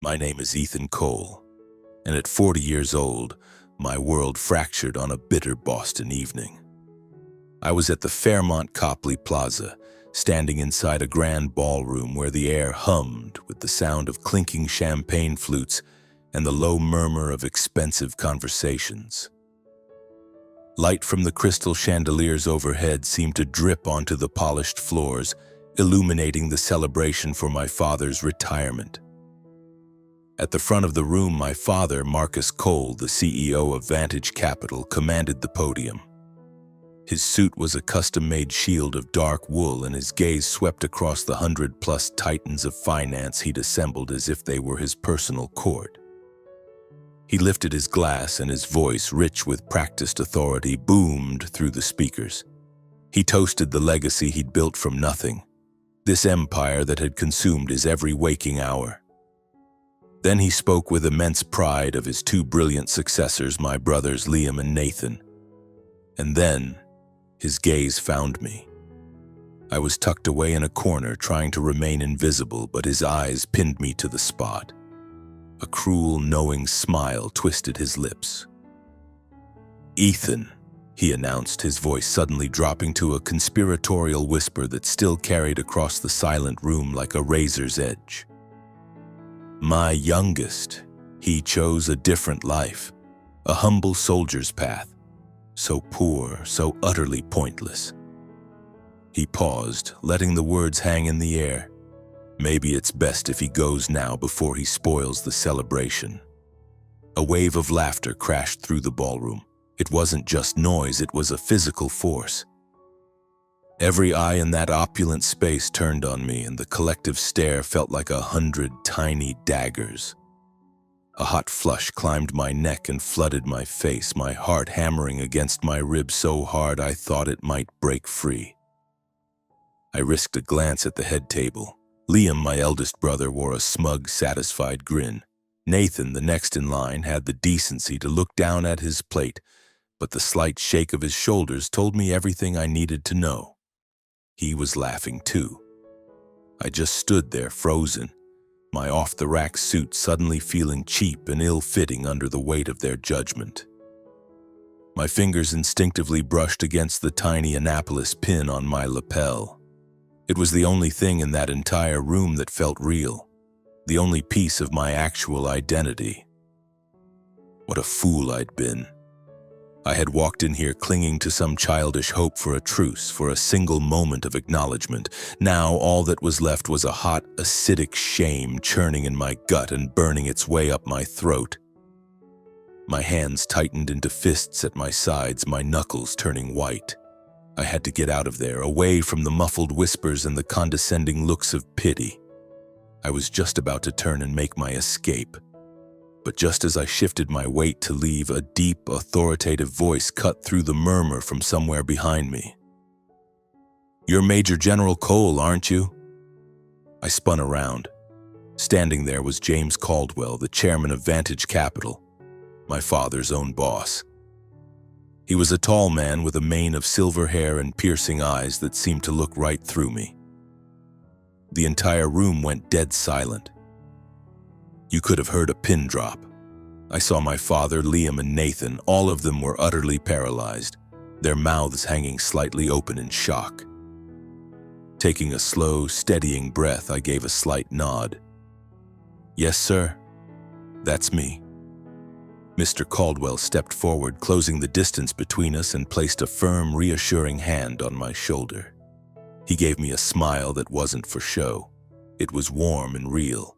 My name is Ethan Cole, and at 40 years old, my world fractured on a bitter Boston evening. I was at the Fairmont Copley Plaza, standing inside a grand ballroom where the air hummed with the sound of clinking champagne flutes and the low murmur of expensive conversations. Light from the crystal chandeliers overhead seemed to drip onto the polished floors, illuminating the celebration for my father's retirement. At the front of the room, my father, Marcus Cole, the CEO of Vantage Capital, commanded the podium. His suit was a custom-made shield of dark wool, and his gaze swept across the 100-plus titans of finance he'd assembled as if they were his personal court. He lifted his glass, and his voice, rich with practiced authority, boomed through the speakers. He toasted the legacy he'd built from nothing, this empire that had consumed his every waking hour. Then he spoke with immense pride of his two brilliant successors, my brothers Liam and Nathan. And then, his gaze found me. I was tucked away in a corner, trying to remain invisible, but his eyes pinned me to the spot. A cruel, knowing smile twisted his lips. "Ethan," he announced, his voice suddenly dropping to a conspiratorial whisper that still carried across the silent room like a razor's edge. "My youngest, he chose a different life, a humble soldier's path, so poor, so utterly pointless." He paused, letting the words hang in the air. Maybe it's best if he goes now before he spoils the celebration. A wave of laughter crashed through the ballroom. It wasn't just noise, it was a physical force. Every eye in that opulent space turned on me, and the collective stare felt like 100 tiny daggers. A hot flush climbed my neck and flooded my face, my heart hammering against my ribs so hard I thought it might break free. I risked a glance at the head table. Liam, my eldest brother, wore a smug, satisfied grin. Nathan, the next in line, had the decency to look down at his plate, but the slight shake of his shoulders told me everything I needed to know. He was laughing too. I just stood there frozen, my off-the-rack suit suddenly feeling cheap and ill-fitting under the weight of their judgment. My fingers instinctively brushed against the tiny Annapolis pin on my lapel. It was the only thing in that entire room that felt real, the only piece of my actual identity. What a fool I'd been. I had walked in here clinging to some childish hope for a truce, for a single moment of acknowledgement. Now all that was left was a hot, acidic shame churning in my gut and burning its way up my throat. My hands tightened into fists at my sides, my knuckles turning white. I had to get out of there, away from the muffled whispers and the condescending looks of pity. I was just about to turn and make my escape. But just as I shifted my weight to leave, a deep, authoritative voice cut through the murmur from somewhere behind me. "You're Major General Cole, aren't you?" I spun around. Standing there was James Caldwell, the chairman of Vantage Capital, my father's own boss. He was a tall man with a mane of silver hair and piercing eyes that seemed to look right through me. The entire room went dead silent. You could have heard a pin drop. I saw my father, Liam, and Nathan. All of them were utterly paralyzed, their mouths hanging slightly open in shock. Taking a slow, steadying breath, I gave a slight nod. "Yes, sir. That's me." Mr. Caldwell stepped forward, closing the distance between us, and placed a firm, reassuring hand on my shoulder. He gave me a smile that wasn't for show. It was warm and real.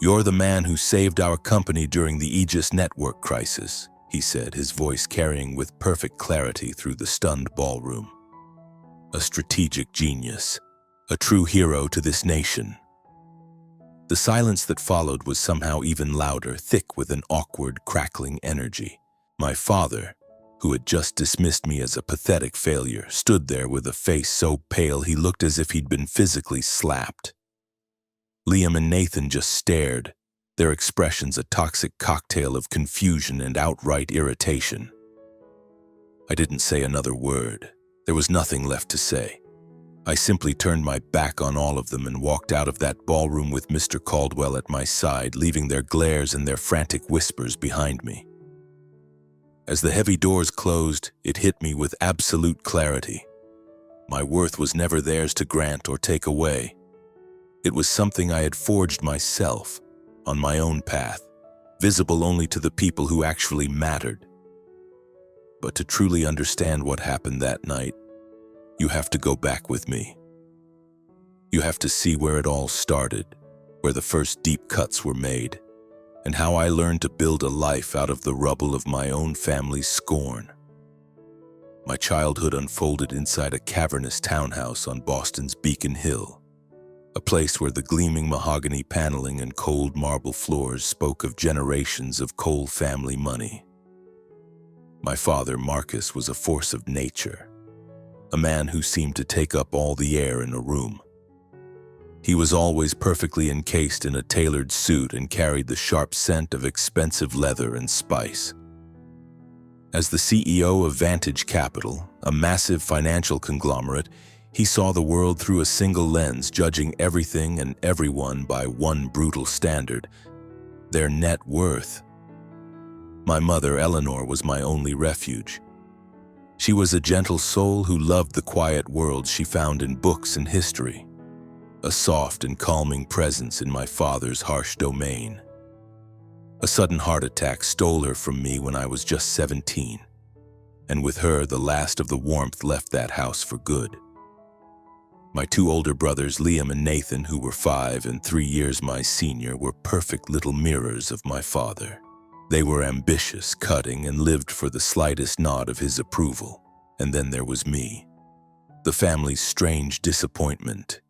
"You're the man who saved our company during the Aegis network crisis," he said, his voice carrying with perfect clarity through the stunned ballroom. "A strategic genius, a true hero to this nation." The silence that followed was somehow even louder, thick with an awkward, crackling energy. My father, who had just dismissed me as a pathetic failure, stood there with a face so pale he looked as if he'd been physically slapped. Liam and Nathan just stared, their expressions a toxic cocktail of confusion and outright irritation. I didn't say another word. There was nothing left to say. I simply turned my back on all of them and walked out of that ballroom with Mr. Caldwell at my side, leaving their glares and their frantic whispers behind me. As the heavy doors closed, it hit me with absolute clarity. My worth was never theirs to grant or take away. It was something I had forged myself, on my own path, visible only to the people who actually mattered. But to truly understand what happened that night, you have to go back with me. You have to see where it all started, where the first deep cuts were made, and how I learned to build a life out of the rubble of my own family's scorn. My childhood unfolded inside a cavernous townhouse on Boston's Beacon Hill, a place where the gleaming mahogany paneling and cold marble floors spoke of generations of Cole family money. My father, Marcus, was a force of nature, a man who seemed to take up all the air in a room. He was always perfectly encased in a tailored suit and carried the sharp scent of expensive leather and spice. As the CEO of Vantage Capital, a massive financial conglomerate, he saw the world through a single lens, judging everything and everyone by one brutal standard: their net worth. My mother, Eleanor, was my only refuge. She was a gentle soul who loved the quiet worlds she found in books and history, a soft and calming presence in my father's harsh domain. A sudden heart attack stole her from me when I was just 17, and with her, the last of the warmth left that house for good. My two older brothers, Liam and Nathan, who were 5 and 3 years my senior, were perfect little mirrors of my father. They were ambitious, cutting, and lived for the slightest nod of his approval. And then there was me, the family's strange disappointment.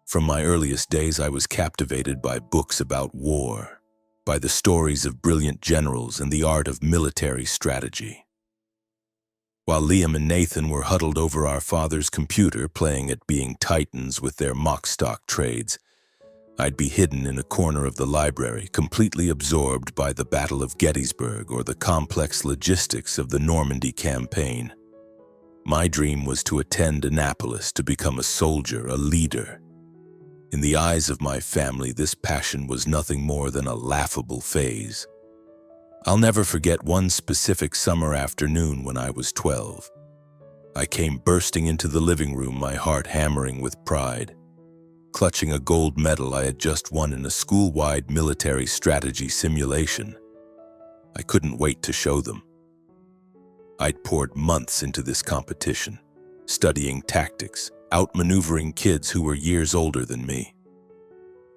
From my earliest days, I was captivated by books about war, by the stories of brilliant generals and the art of military strategy. While Liam and Nathan were huddled over our father's computer playing at being titans with their mock stock trades, I'd be hidden in a corner of the library, completely absorbed by the Battle of Gettysburg or the complex logistics of the Normandy campaign. My dream was to attend Annapolis, to become a soldier, a leader. In the eyes of my family, this passion was nothing more than a laughable phase. I'll never forget one specific summer afternoon when I was 12. I came bursting into the living room, my heart hammering with pride, clutching a gold medal I had just won in a school-wide military strategy simulation. I couldn't wait to show them. I'd poured months into this competition, studying tactics, outmaneuvering kids who were years older than me.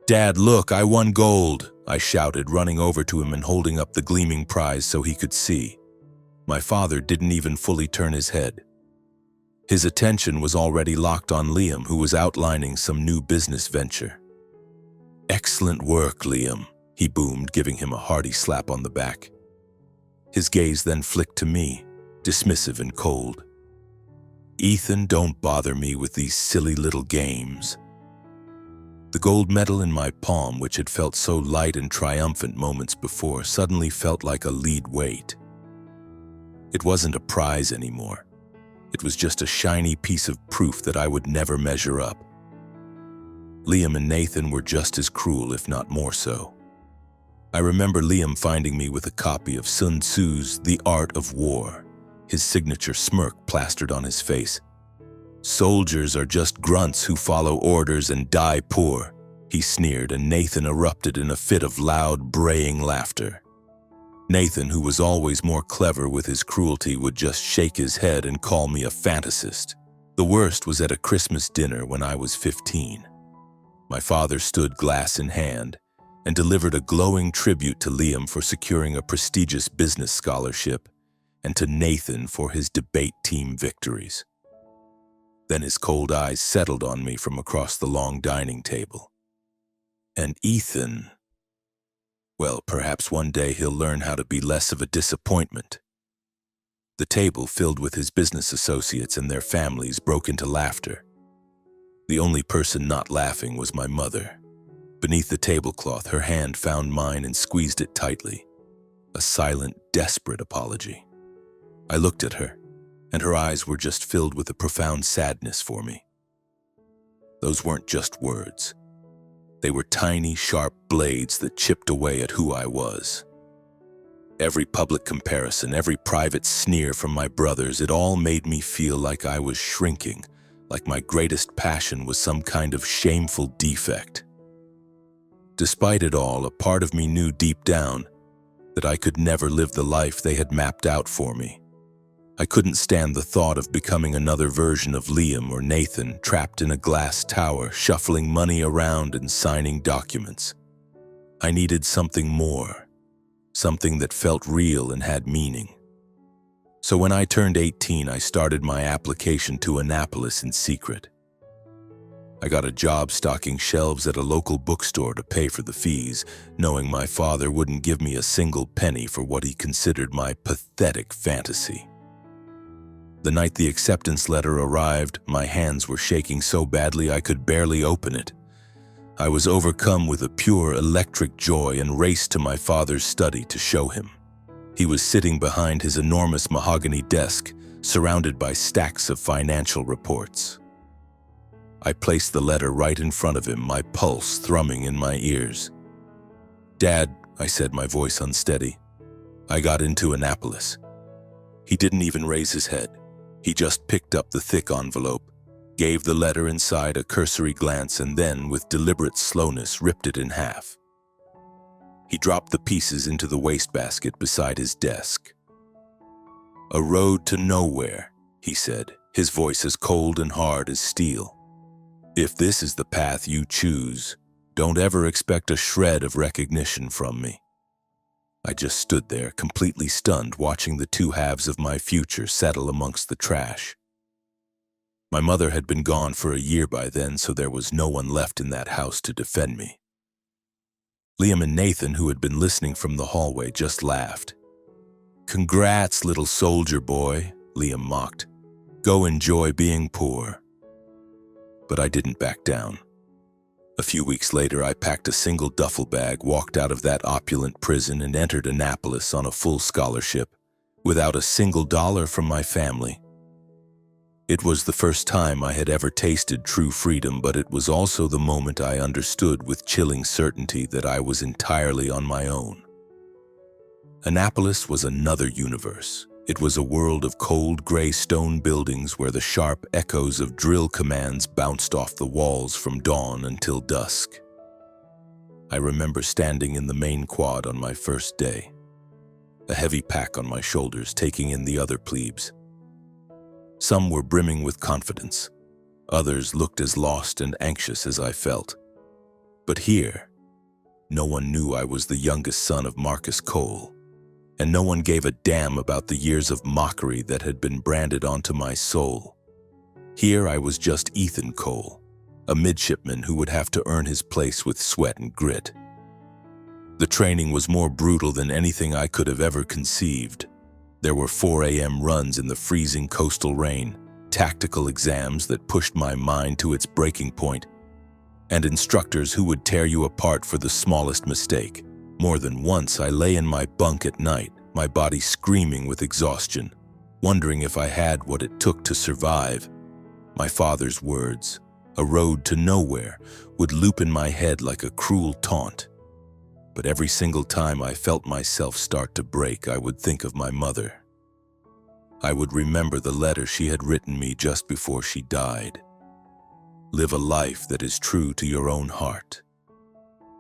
"Dad, look, I won gold!" I shouted, running over to him and holding up the gleaming prize so he could see. My father didn't even fully turn his head. His attention was already locked on Liam, who was outlining some new business venture. "Excellent work, Liam," he boomed, giving him a hearty slap on the back. His gaze then flicked to me, dismissive and cold. "Ethan, don't bother me with these silly little games." The gold medal in my palm, which had felt so light and triumphant moments before, suddenly felt like a lead weight. It wasn't a prize anymore. It was just a shiny piece of proof that I would never measure up. Liam and Nathan were just as cruel, if not more so. I remember Liam finding me with a copy of Sun Tzu's The Art of War, his signature smirk plastered on his face. "Soldiers are just grunts who follow orders and die poor," he sneered, and Nathan erupted in a fit of loud, braying laughter. Nathan, who was always more clever with his cruelty, would just shake his head and call me a fantasist. The worst was at a Christmas dinner when I was 15. My father stood glass in hand and delivered a glowing tribute to Liam for securing a prestigious business scholarship and to Nathan for his debate team victories. Then his cold eyes settled on me from across the long dining table. "And Ethan, well, perhaps one day he'll learn how to be less of a disappointment." The table, filled with his business associates and their families, broke into laughter. The only person not laughing was my mother. Beneath the tablecloth, her hand found mine and squeezed it tightly. A silent, desperate apology. I looked at her, and her eyes were just filled with a profound sadness for me. Those weren't just words. They were tiny, sharp blades that chipped away at who I was. Every public comparison, every private sneer from my brothers, it all made me feel like I was shrinking, like my greatest passion was some kind of shameful defect. Despite it all, a part of me knew deep down that I could never live the life they had mapped out for me. I couldn't stand the thought of becoming another version of Liam or Nathan, trapped in a glass tower, shuffling money around and signing documents. I needed something more, something that felt real and had meaning. So when I turned 18, I started my application to Annapolis in secret. I got a job stocking shelves at a local bookstore to pay for the fees, knowing my father wouldn't give me a single penny for what he considered my pathetic fantasy. The night the acceptance letter arrived, my hands were shaking so badly I could barely open it. I was overcome with a pure electric joy and raced to my father's study to show him. He was sitting behind his enormous mahogany desk, surrounded by stacks of financial reports. I placed the letter right in front of him, my pulse thrumming in my ears. "Dad," I said, my voice unsteady, "I got into Annapolis." He didn't even raise his head. He just picked up the thick envelope, gave the letter inside a cursory glance, and then, with deliberate slowness, ripped it in half. He dropped the pieces into the wastebasket beside his desk. "A road to nowhere," he said, his voice as cold and hard as steel. "If this is the path you choose, don't ever expect a shred of recognition from me." I just stood there, completely stunned, watching the two halves of my future settle amongst the trash. My mother had been gone for a year by then, so there was no one left in that house to defend me. Liam and Nathan, who had been listening from the hallway, just laughed. "Congrats, little soldier boy," Liam mocked. "Go enjoy being poor." But I didn't back down. A few weeks later, I packed a single duffel bag, walked out of that opulent prison, and entered Annapolis on a full scholarship, without a single dollar from my family. It was the first time I had ever tasted true freedom, but it was also the moment I understood with chilling certainty that I was entirely on my own. Annapolis was another universe. It was a world of cold gray stone buildings where the sharp echoes of drill commands bounced off the walls from dawn until dusk. I remember standing in the main quad on my first day, a heavy pack on my shoulders, taking in the other plebes. Some were brimming with confidence. Others looked as lost and anxious as I felt. But here, no one knew I was the youngest son of Marcus Cole, and no one gave a damn about the years of mockery that had been branded onto my soul. Here I was just Ethan Cole, a midshipman who would have to earn his place with sweat and grit. The training was more brutal than anything I could have ever conceived. There were 4 a.m. runs in the freezing coastal rain, tactical exams that pushed my mind to its breaking point, and instructors who would tear you apart for the smallest mistake. More than once, I lay in my bunk at night, my body screaming with exhaustion, wondering if I had what it took to survive. My father's words, "a road to nowhere," would loop in my head like a cruel taunt. But every single time I felt myself start to break, I would think of my mother. I would remember the letter she had written me just before she died. "Live a life that is true to your own heart."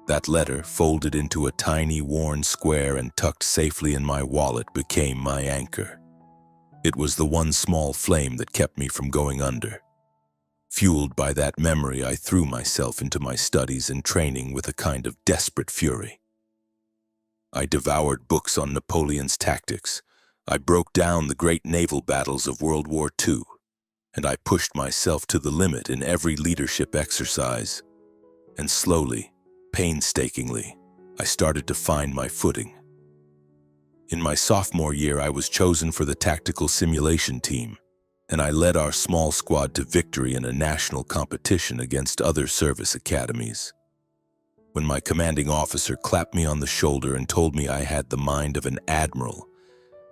That letter, folded into a tiny, worn square and tucked safely in my wallet, became my anchor. It was the one small flame that kept me from going under. Fueled by that memory, I threw myself into my studies and training with a kind of desperate fury. I devoured books on Napoleon's tactics. I broke down the great naval battles of World War II, and I pushed myself to the limit in every leadership exercise. And slowly, painstakingly, I started to find my footing. In my sophomore year, I was chosen for the tactical simulation team, and I led our small squad to victory in a national competition against other service academies. When my commanding officer clapped me on the shoulder and told me I had the mind of an admiral,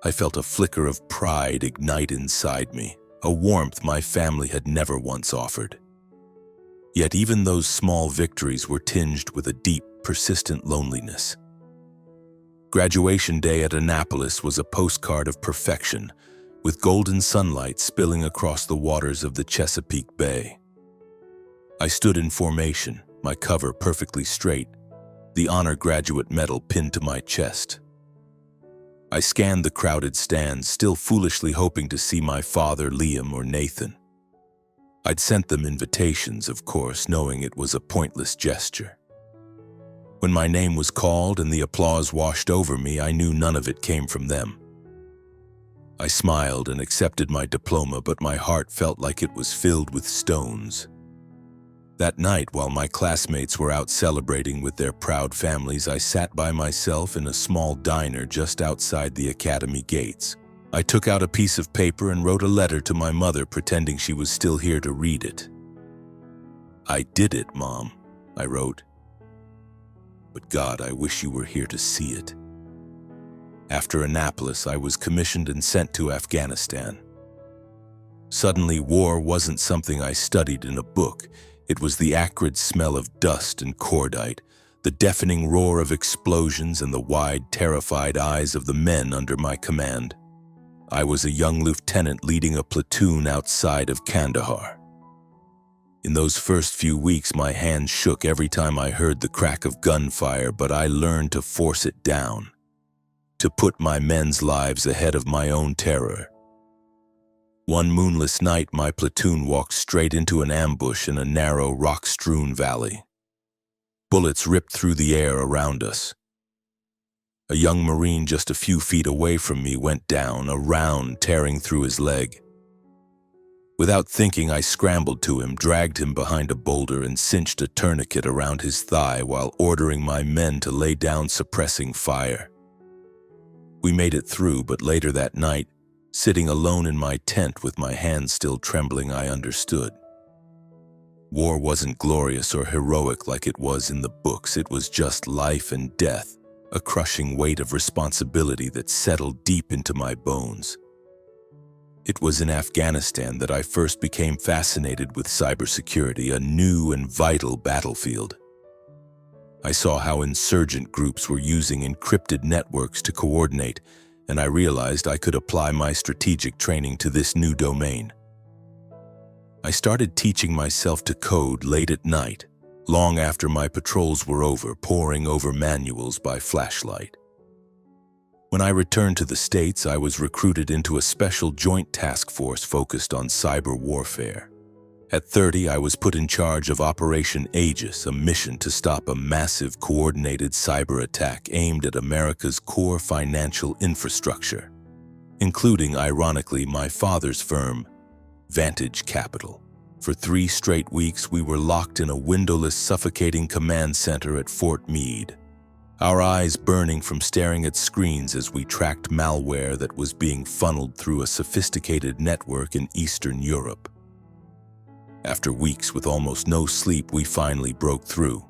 I felt a flicker of pride ignite inside me, a warmth my family had never once offered. Yet even those small victories were tinged with a deep, persistent loneliness. Graduation day at Annapolis was a postcard of perfection, with golden sunlight spilling across the waters of the Chesapeake Bay. I stood in formation, my cover perfectly straight, the honor graduate medal pinned to my chest. I scanned the crowded stands, still foolishly hoping to see my father, Liam, or Nathan. I'd sent them invitations, of course, knowing it was a pointless gesture. When my name was called and the applause washed over me, I knew none of it came from them. I smiled and accepted my diploma, but my heart felt like it was filled with stones. That night, while my classmates were out celebrating with their proud families, I sat by myself in a small diner just outside the academy gates. I took out a piece of paper and wrote a letter to my mother, pretending she was still here to read it. "I did it, Mom," I wrote. "But God, I wish you were here to see it." After Annapolis, I was commissioned and sent to Afghanistan. Suddenly, war wasn't something I studied in a book. It was the acrid smell of dust and cordite, the deafening roar of explosions, and the wide, terrified eyes of the men under my command. I was a young lieutenant leading a platoon outside of Kandahar. In those first few weeks, my hands shook every time I heard the crack of gunfire, but I learned to force it down, to put my men's lives ahead of my own terror. One moonless night, my platoon walked straight into an ambush in a narrow, rock-strewn valley. Bullets ripped through the air around us. A young Marine just a few feet away from me went down, a round tearing through his leg. Without thinking, I scrambled to him, dragged him behind a boulder, and cinched a tourniquet around his thigh while ordering my men to lay down, suppressing fire. We made it through, but later that night, sitting alone in my tent with my hands still trembling, I understood. War wasn't glorious or heroic like it was in the books. It was just life and death, a crushing weight of responsibility that settled deep into my bones. It was in Afghanistan that I first became fascinated with cybersecurity, a new and vital battlefield. I saw how insurgent groups were using encrypted networks to coordinate, and I realized I could apply my strategic training to this new domain. I started teaching myself to code late at night, long after my patrols were over, poring over manuals by flashlight. When I returned to the States, I was recruited into a special joint task force focused on cyber warfare. At 30, I was put in charge of Operation Aegis, a mission to stop a massive coordinated cyber attack aimed at America's core financial infrastructure, including, ironically, my father's firm, Vantage Capital. For 3 straight weeks, we were locked in a windowless, suffocating command center at Fort Meade, our eyes burning from staring at screens as we tracked malware that was being funneled through a sophisticated network in Eastern Europe. After weeks with almost no sleep, we finally broke through.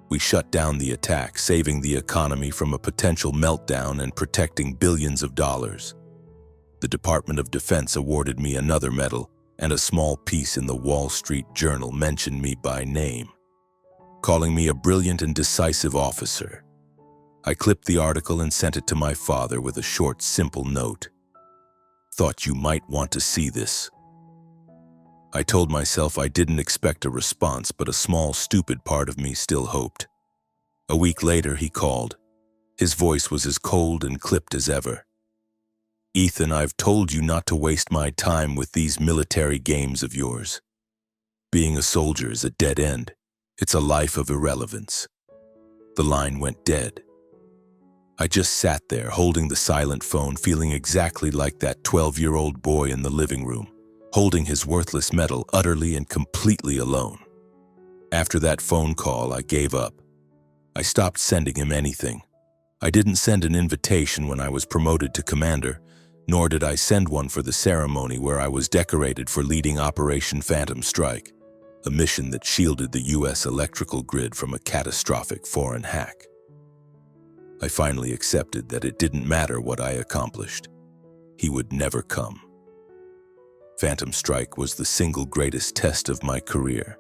We shut down the attack, saving the economy from a potential meltdown and protecting billions of dollars. The Department of Defense awarded me another medal, and a small piece in the Wall Street Journal mentioned me by name, calling me a brilliant and decisive officer. I clipped the article and sent it to my father with a short, simple note. "Thought you might want to see this." I told myself I didn't expect a response, but a small, stupid part of me still hoped. A week later, he called. His voice was as cold and clipped as ever. "Ethan, I've told you not to waste my time with these military games of yours. Being a soldier is a dead end. It's a life of irrelevance." The line went dead. I just sat there, holding the silent phone, feeling exactly like that 12-year-old boy in the living room, holding his worthless medal, utterly and completely alone. After that phone call, I gave up. I stopped sending him anything. I didn't send an invitation when I was promoted to commander, nor did I send one for the ceremony where I was decorated for leading Operation Phantom Strike, a mission that shielded the U.S. electrical grid from a catastrophic foreign hack. I finally accepted that it didn't matter what I accomplished. He would never come. Phantom Strike was the single greatest test of my career.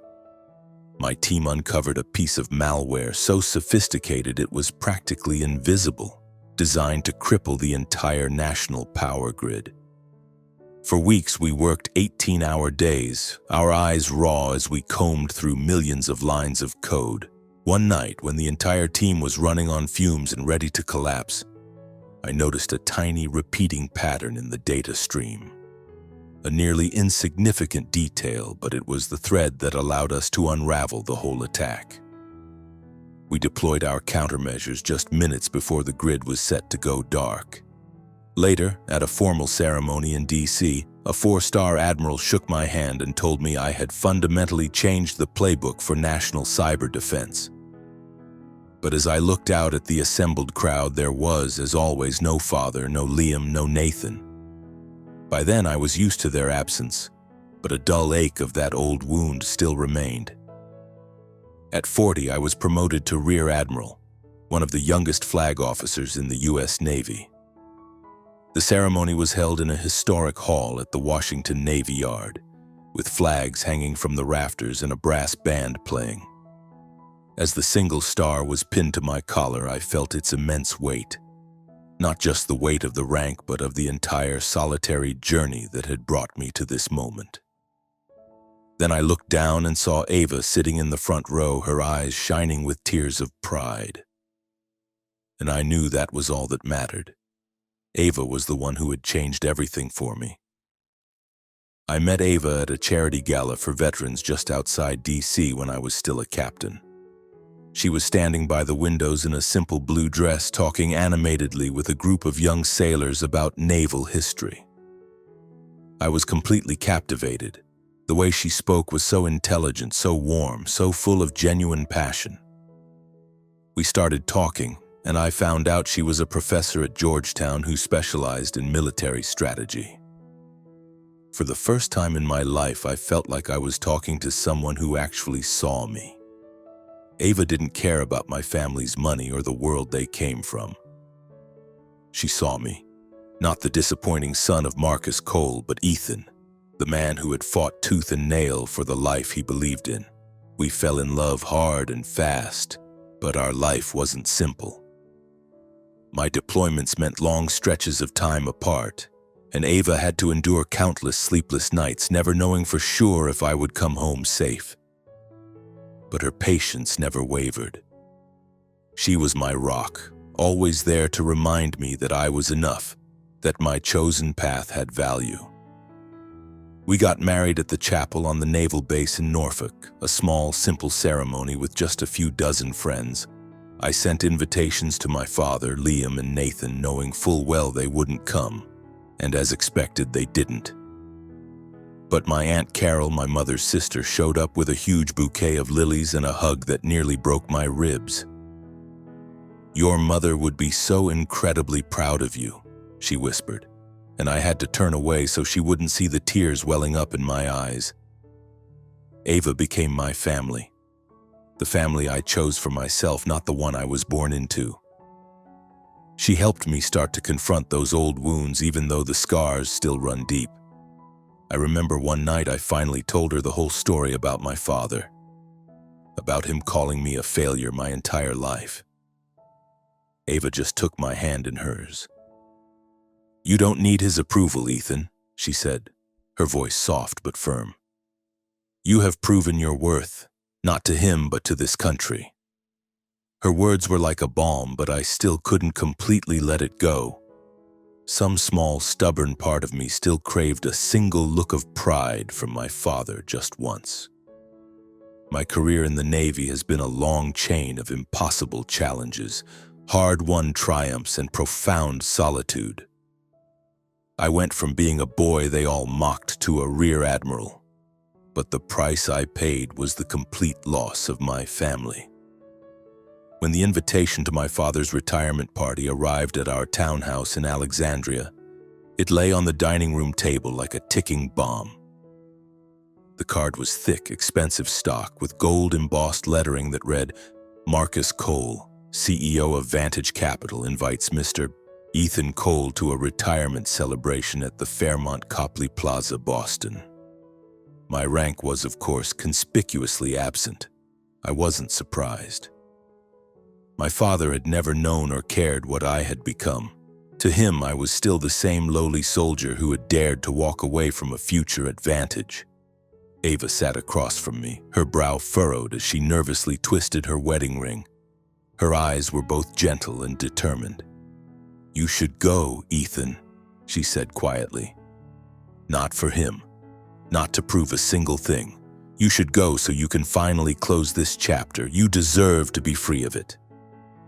My team uncovered a piece of malware so sophisticated it was practically invisible, designed to cripple the entire national power grid. For weeks, we worked 18-hour days, our eyes raw as we combed through millions of lines of code. One night, when the entire team was running on fumes and ready to collapse, I noticed a tiny repeating pattern in the data stream. A nearly insignificant detail, but it was the thread that allowed us to unravel the whole attack. We deployed our countermeasures just minutes before the grid was set to go dark. Later, at a formal ceremony in D.C., a 4-star admiral shook my hand and told me I had fundamentally changed the playbook for national cyber defense. But as I looked out at the assembled crowd, there was, as always, no father, no Liam, no Nathan. By then, I was used to their absence, but a dull ache of that old wound still remained. At 40, I was promoted to Rear Admiral, one of the youngest flag officers in the U.S. Navy. The ceremony was held in a historic hall at the Washington Navy Yard, with flags hanging from the rafters and a brass band playing. As the single star was pinned to my collar, I felt its immense weight. Not just the weight of the rank, but of the entire solitary journey that had brought me to this moment. Then I looked down and saw Ava sitting in the front row, her eyes shining with tears of pride. And I knew that was all that mattered. Ava was the one who had changed everything for me. I met Ava at a charity gala for veterans just outside D.C. when I was still a captain. She was standing by the windows in a simple blue dress, talking animatedly with a group of young sailors about naval history. I was completely captivated. The way she spoke was so intelligent, so warm, so full of genuine passion. We started talking, and I found out she was a professor at Georgetown who specialized in military strategy. For the first time in my life, I felt like I was talking to someone who actually saw me. Ava didn't care about my family's money or the world they came from. She saw me, not the disappointing son of Marcus Cole, but Ethan, the man who had fought tooth and nail for the life he believed in. We fell in love hard and fast, but our life wasn't simple. My deployments meant long stretches of time apart, and Ava had to endure countless sleepless nights, never knowing for sure if I would come home safe. But her patience never wavered. She was my rock, always there to remind me that I was enough, that my chosen path had value. We got married at the chapel on the naval base in Norfolk, a small, simple ceremony with just a few dozen friends. I sent invitations to my father, Liam, and Nathan, knowing full well they wouldn't come, and as expected, they didn't. But my Aunt Carol, my mother's sister, showed up with a huge bouquet of lilies and a hug that nearly broke my ribs. "Your mother would be so incredibly proud of you," she whispered, and I had to turn away so she wouldn't see the tears welling up in my eyes. Ava became my family. The family I chose for myself, not the one I was born into. She helped me start to confront those old wounds, even though the scars still run deep. I remember one night I finally told her the whole story about my father, about him calling me a failure my entire life. Ava just took my hand in hers. "You don't need his approval, Ethan," she said, her voice soft but firm. "You have proven your worth. Not to him, but to this country." Her words were like a balm, but I still couldn't completely let it go. Some small, stubborn part of me still craved a single look of pride from my father just once. My career in the Navy has been a long chain of impossible challenges, hard-won triumphs, and profound solitude. I went from being a boy they all mocked to a rear admiral. But the price I paid was the complete loss of my family. When the invitation to my father's retirement party arrived at our townhouse in Alexandria, it lay on the dining room table like a ticking bomb. The card was thick, expensive stock with gold-embossed lettering that read, "Marcus Cole, CEO of Vantage Capital, invites Mr. Ethan Cole to a retirement celebration at the Fairmont Copley Plaza, Boston." My rank was, of course, conspicuously absent. I wasn't surprised. My father had never known or cared what I had become. To him, I was still the same lowly soldier who had dared to walk away from a future advantage. Ava sat across from me, her brow furrowed as she nervously twisted her wedding ring. Her eyes were both gentle and determined. "You should go, Ethan," she said quietly. "Not for him. Not to prove a single thing. You should go so you can finally close this chapter. You deserve to be free of it."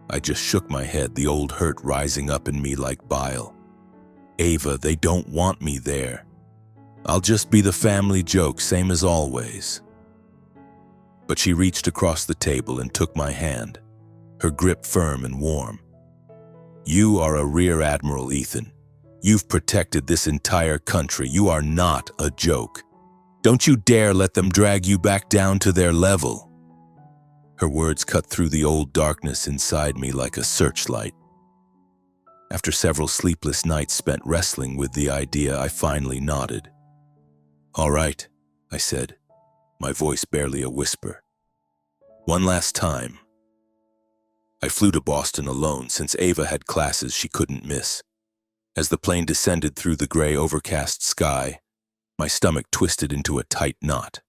I just shook my head, the old hurt rising up in me like bile. "Ava, they don't want me there. I'll just be the family joke, same as always." But she reached across the table and took my hand, her grip firm and warm. "You are a rear admiral, Ethan. You've protected this entire country. You are not a joke. Don't you dare let them drag you back down to their level." Her words cut through the old darkness inside me like a searchlight. After several sleepless nights spent wrestling with the idea, I finally nodded. "All right," I said, my voice barely a whisper. "One last time." I flew to Boston alone since Ava had classes she couldn't miss. As the plane descended through the gray, overcast sky, my stomach twisted into a tight knot.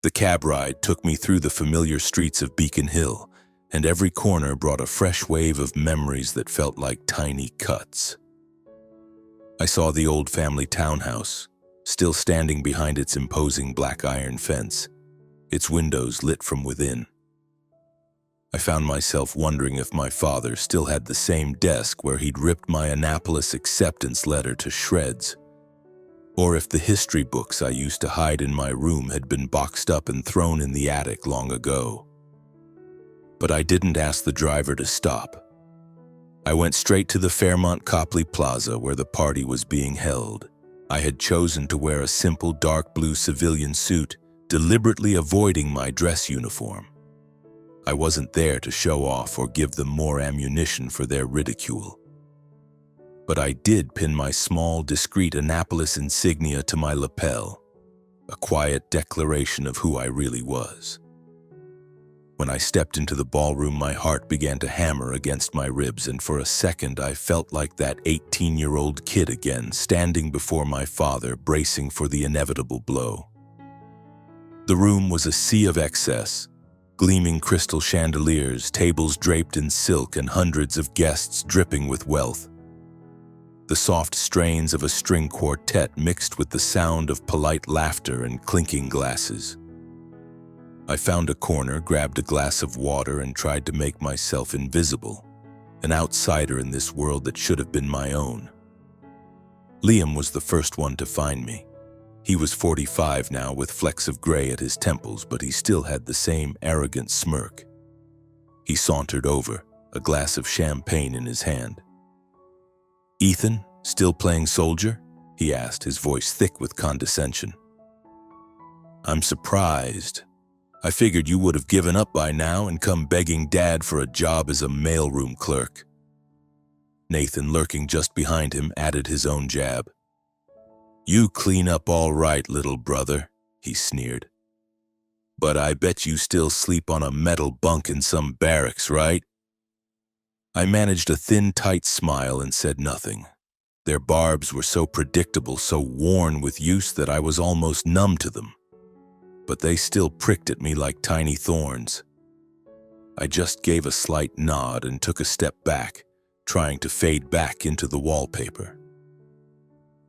The cab ride took me through the familiar streets of Beacon Hill, and every corner brought a fresh wave of memories that felt like tiny cuts. I saw the old family townhouse, still standing behind its imposing black iron fence, its windows lit from within. I found myself wondering if my father still had the same desk where he'd ripped my Annapolis acceptance letter to shreds, or if the history books I used to hide in my room had been boxed up and thrown in the attic long ago. But I didn't ask the driver to stop. I went straight to the Fairmont Copley Plaza where the party was being held. I had chosen to wear a simple dark blue civilian suit, deliberately avoiding my dress uniform. I wasn't there to show off or give them more ammunition for their ridicule. But I did pin my small, discreet Annapolis insignia to my lapel, a quiet declaration of who I really was. When I stepped into the ballroom, my heart began to hammer against my ribs, and for a second I felt like that 18-year-old kid again, standing before my father, bracing for the inevitable blow. The room was a sea of excess, gleaming crystal chandeliers, tables draped in silk, and hundreds of guests dripping with wealth. The soft strains of a string quartet mixed with the sound of polite laughter and clinking glasses. I found a corner, grabbed a glass of water, and tried to make myself invisible, an outsider in this world that should have been my own. Liam was the first one to find me. He was 45 now, with flecks of gray at his temples, but he still had the same arrogant smirk. He sauntered over, a glass of champagne in his hand. "Ethan, still playing soldier?" he asked, his voice thick with condescension. "I'm surprised. I figured you would have given up by now and come begging Dad for a job as a mailroom clerk." Nathan, lurking just behind him, added his own jab. "You clean up all right, little brother," he sneered. "But I bet you still sleep on a metal bunk in some barracks, right?" I managed a thin, tight smile and said nothing. Their barbs were so predictable, so worn with use that I was almost numb to them. But they still pricked at me like tiny thorns. I just gave a slight nod and took a step back, trying to fade back into the wallpaper.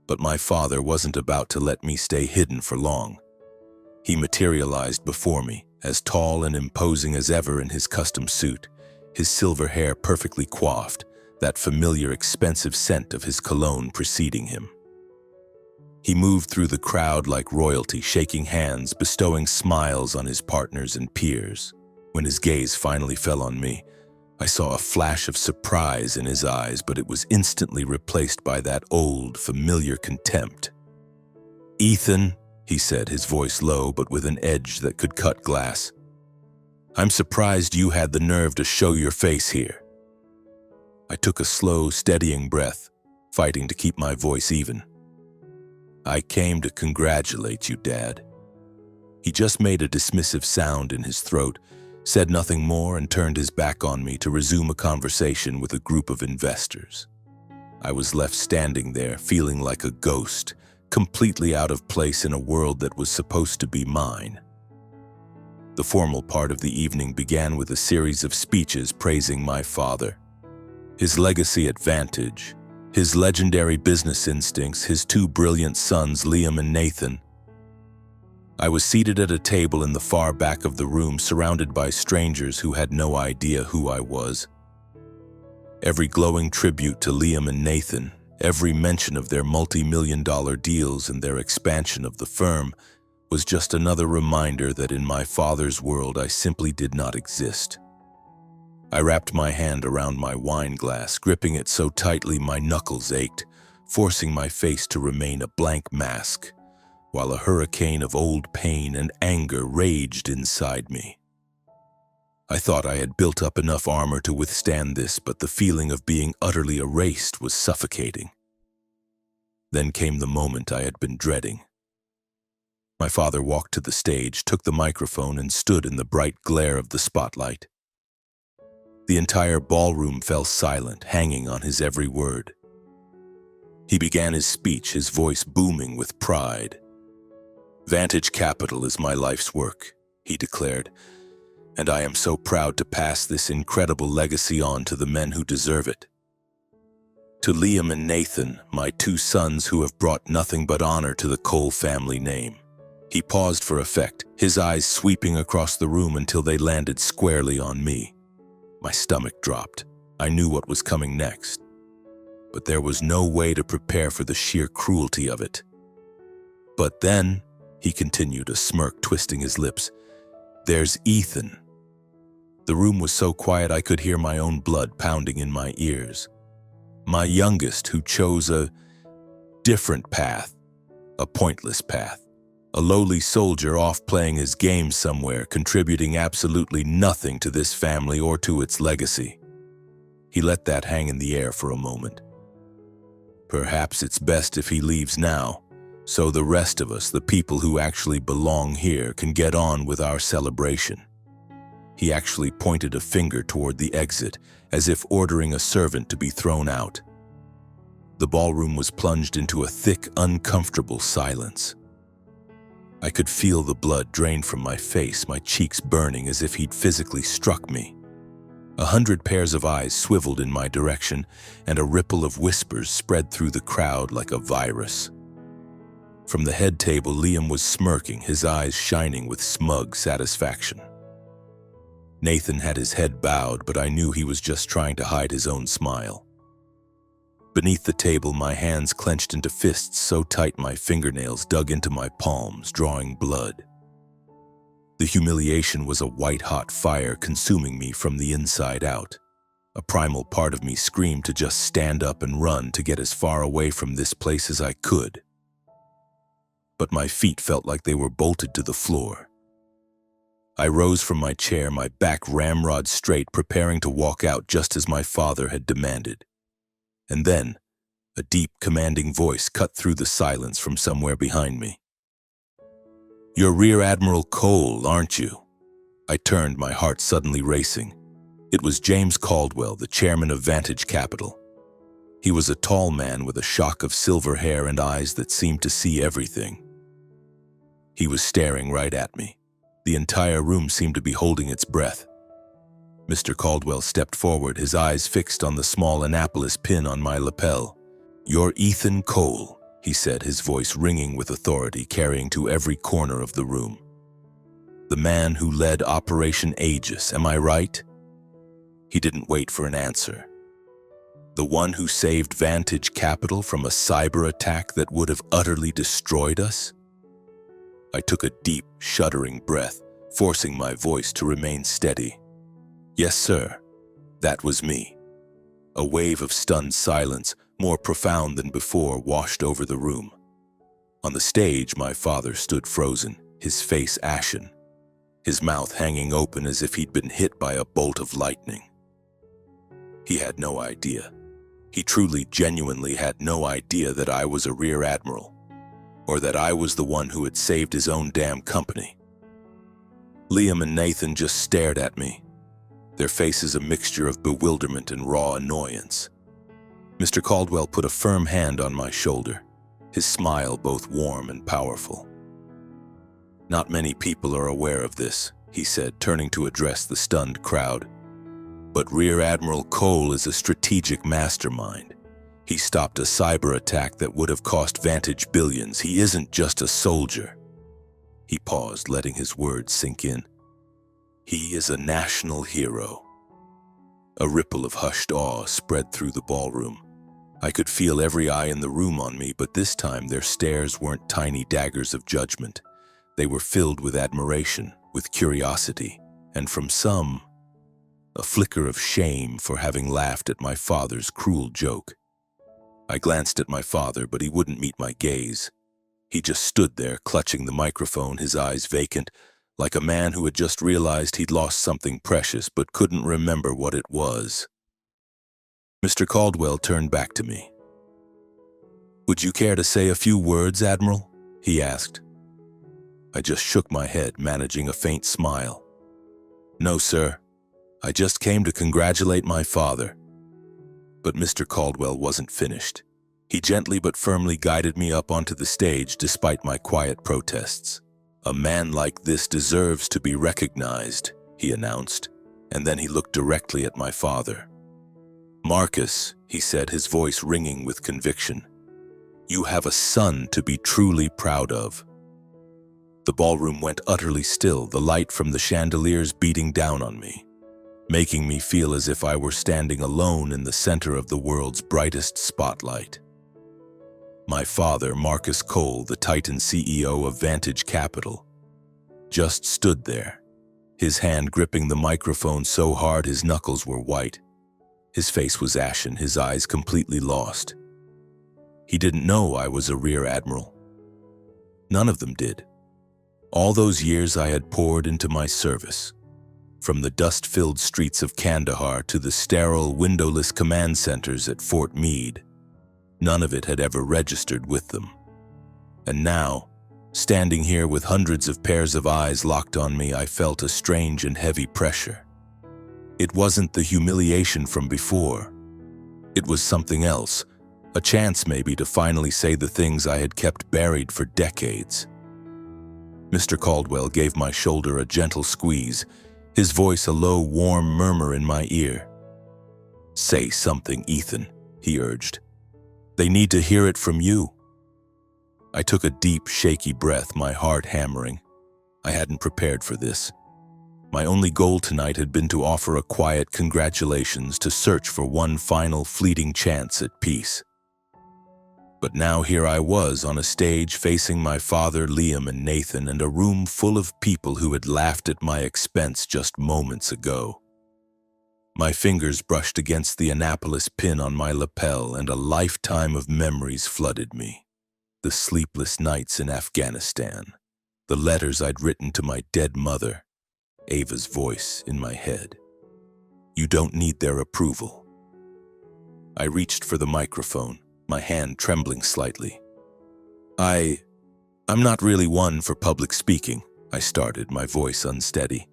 But my father wasn't about to let me stay hidden for long. He materialized before me, as tall and imposing as ever in his custom suit, his silver hair perfectly coiffed, that familiar expensive scent of his cologne preceding him. He moved through the crowd like royalty, shaking hands, bestowing smiles on his partners and peers. When his gaze finally fell on me, I saw a flash of surprise in his eyes, but it was instantly replaced by that old, familiar contempt. "Ethan," he said, his voice low but with an edge that could cut glass, "I'm surprised you had the nerve to show your face here." I took a slow, steadying breath, fighting to keep my voice even. "I came to congratulate you, Dad. He just made a dismissive sound in his throat, said nothing more, and turned his back on me to resume a conversation with a group of investors. I was left standing there, feeling like a ghost, completely out of place in a world that was supposed to be mine. The formal part of the evening began with a series of speeches praising my father, his legacy at Vantage, his legendary business instincts, his two brilliant sons, Liam and Nathan. I was seated at a table in the far back of the room, surrounded by strangers who had no idea who I was. Every glowing tribute to Liam and Nathan, every mention of their multi-million-dollar deals and their expansion of the firm, was just another reminder that in my father's world I simply did not exist. I wrapped my hand around my wine glass, gripping it so tightly my knuckles ached, forcing my face to remain a blank mask, while a hurricane of old pain and anger raged inside me. I thought I had built up enough armor to withstand this, but the feeling of being utterly erased was suffocating. Then came the moment I had been dreading. My father walked to the stage, took the microphone, and stood in the bright glare of the spotlight. The entire ballroom fell silent, hanging on his every word. He began his speech, his voice booming with pride. "Vantage Capital is my life's work," he declared, "and I am so proud to pass this incredible legacy on to the men who deserve it. To Liam and Nathan, my two sons who have brought nothing but honor to the Cole family name." He paused for effect, his eyes sweeping across the room until they landed squarely on me. My stomach dropped. I knew what was coming next, but there was no way to prepare for the sheer cruelty of it. "But then," he continued, a smirk twisting his lips, "there's Ethan." The room was so quiet I could hear my own blood pounding in my ears. My youngest, who chose a different path, a pointless path. A lowly soldier off playing his game somewhere, contributing absolutely nothing to this family or to its legacy. He let that hang in the air for a moment. "Perhaps it's best if he leaves now, so the rest of us, the people who actually belong here, can get on with our celebration." He actually pointed a finger toward the exit, as if ordering a servant to be thrown out. The ballroom was plunged into a thick, uncomfortable silence. I could feel the blood drain from my face, my cheeks burning as if he'd physically struck me. 100 pairs of eyes swiveled in my direction, and a ripple of whispers spread through the crowd like a virus. From the head table, Liam was smirking, his eyes shining with smug satisfaction. Nathan had his head bowed, but I knew he was just trying to hide his own smile. Beneath the table, my hands clenched into fists so tight my fingernails dug into my palms, drawing blood. The humiliation was a white-hot fire consuming me from the inside out. A primal part of me screamed to just stand up and run to get as far away from this place as I could. But my feet felt like they were bolted to the floor. I rose from my chair, my back ramrod straight, preparing to walk out just as my father had demanded. And then, a deep, commanding voice cut through the silence from somewhere behind me. "You're Rear Admiral Cole, aren't you?" I turned, my heart suddenly racing. It was James Caldwell, the chairman of Vantage Capital. He was a tall man with a shock of silver hair and eyes that seemed to see everything. He was staring right at me. The entire room seemed to be holding its breath. Mr. Caldwell stepped forward, his eyes fixed on the small Annapolis pin on my lapel. "You're Ethan Cole," he said, his voice ringing with authority, carrying to every corner of the room. "The man who led Operation Aegis, am I right?" He didn't wait for an answer. "The one who saved Vantage Capital from a cyber attack that would have utterly destroyed us?" I took a deep, shuddering breath, forcing my voice to remain steady. "Yes, sir. That was me." A wave of stunned silence, more profound than before, washed over the room. On the stage, my father stood frozen, his face ashen, his mouth hanging open as if he'd been hit by a bolt of lightning. He had no idea. He truly, genuinely had no idea that I was a Rear Admiral, or that I was the one who had saved his own damn company. Liam and Nathan just stared at me, their faces a mixture of bewilderment and raw annoyance. Mr. Caldwell put a firm hand on my shoulder, his smile both warm and powerful. "Not many people are aware of this," he said, turning to address the stunned crowd. "But Rear Admiral Cole is a strategic mastermind. He stopped a cyber attack that would have cost Vantage billions. He isn't just a soldier." He paused, letting his words sink in. "He is a national hero." A ripple of hushed awe spread through the ballroom. I could feel every eye in the room on me, but this time their stares weren't tiny daggers of judgment. They were filled with admiration, with curiosity, and from some, a flicker of shame for having laughed at my father's cruel joke. I glanced at my father, but he wouldn't meet my gaze. He just stood there, clutching the microphone, his eyes vacant, like a man who had just realized he'd lost something precious but couldn't remember what it was. Mr. Caldwell turned back to me. "Would you care to say a few words, Admiral?" he asked. I just shook my head, managing a faint smile. "No, sir. I just came to congratulate my father." But Mr. Caldwell wasn't finished. He gently but firmly guided me up onto the stage despite my quiet protests. "A man like this deserves to be recognized," he announced, and then he looked directly at my father. "Marcus," he said, his voice ringing with conviction, "you have a son to be truly proud of." The ballroom went utterly still, the light from the chandeliers beating down on me, making me feel as if I were standing alone in the center of the world's brightest spotlight. My father, Marcus Cole, the Titan CEO of Vantage Capital, just stood there, his hand gripping the microphone so hard his knuckles were white. His face was ashen, his eyes completely lost. He didn't know I was a Rear Admiral. None of them did. All those years I had poured into my service, from the dust-filled streets of Kandahar to the sterile, windowless command centers at Fort Meade, none of it had ever registered with them. And now, standing here with hundreds of pairs of eyes locked on me, I felt a strange and heavy pressure. It wasn't the humiliation from before. It was something else, a chance maybe to finally say the things I had kept buried for decades. Mr. Caldwell gave my shoulder a gentle squeeze, his voice a low, warm murmur in my ear. "Say something, Ethan," he urged. "They need to hear it from you." I took a deep, shaky breath, my heart hammering. I hadn't prepared for this. My only goal tonight had been to offer a quiet congratulations, to search for one final fleeting chance at peace. But now here I was on a stage facing my father, Liam, and Nathan, and a room full of people who had laughed at my expense just moments ago. My fingers brushed against the Annapolis pin on my lapel, and a lifetime of memories flooded me. The sleepless nights in Afghanistan, the letters I'd written to my dead mother, Ava's voice in my head. "You don't need their approval." I reached for the microphone, my hand trembling slightly. I'm not really one for public speaking," I started, my voice unsteady.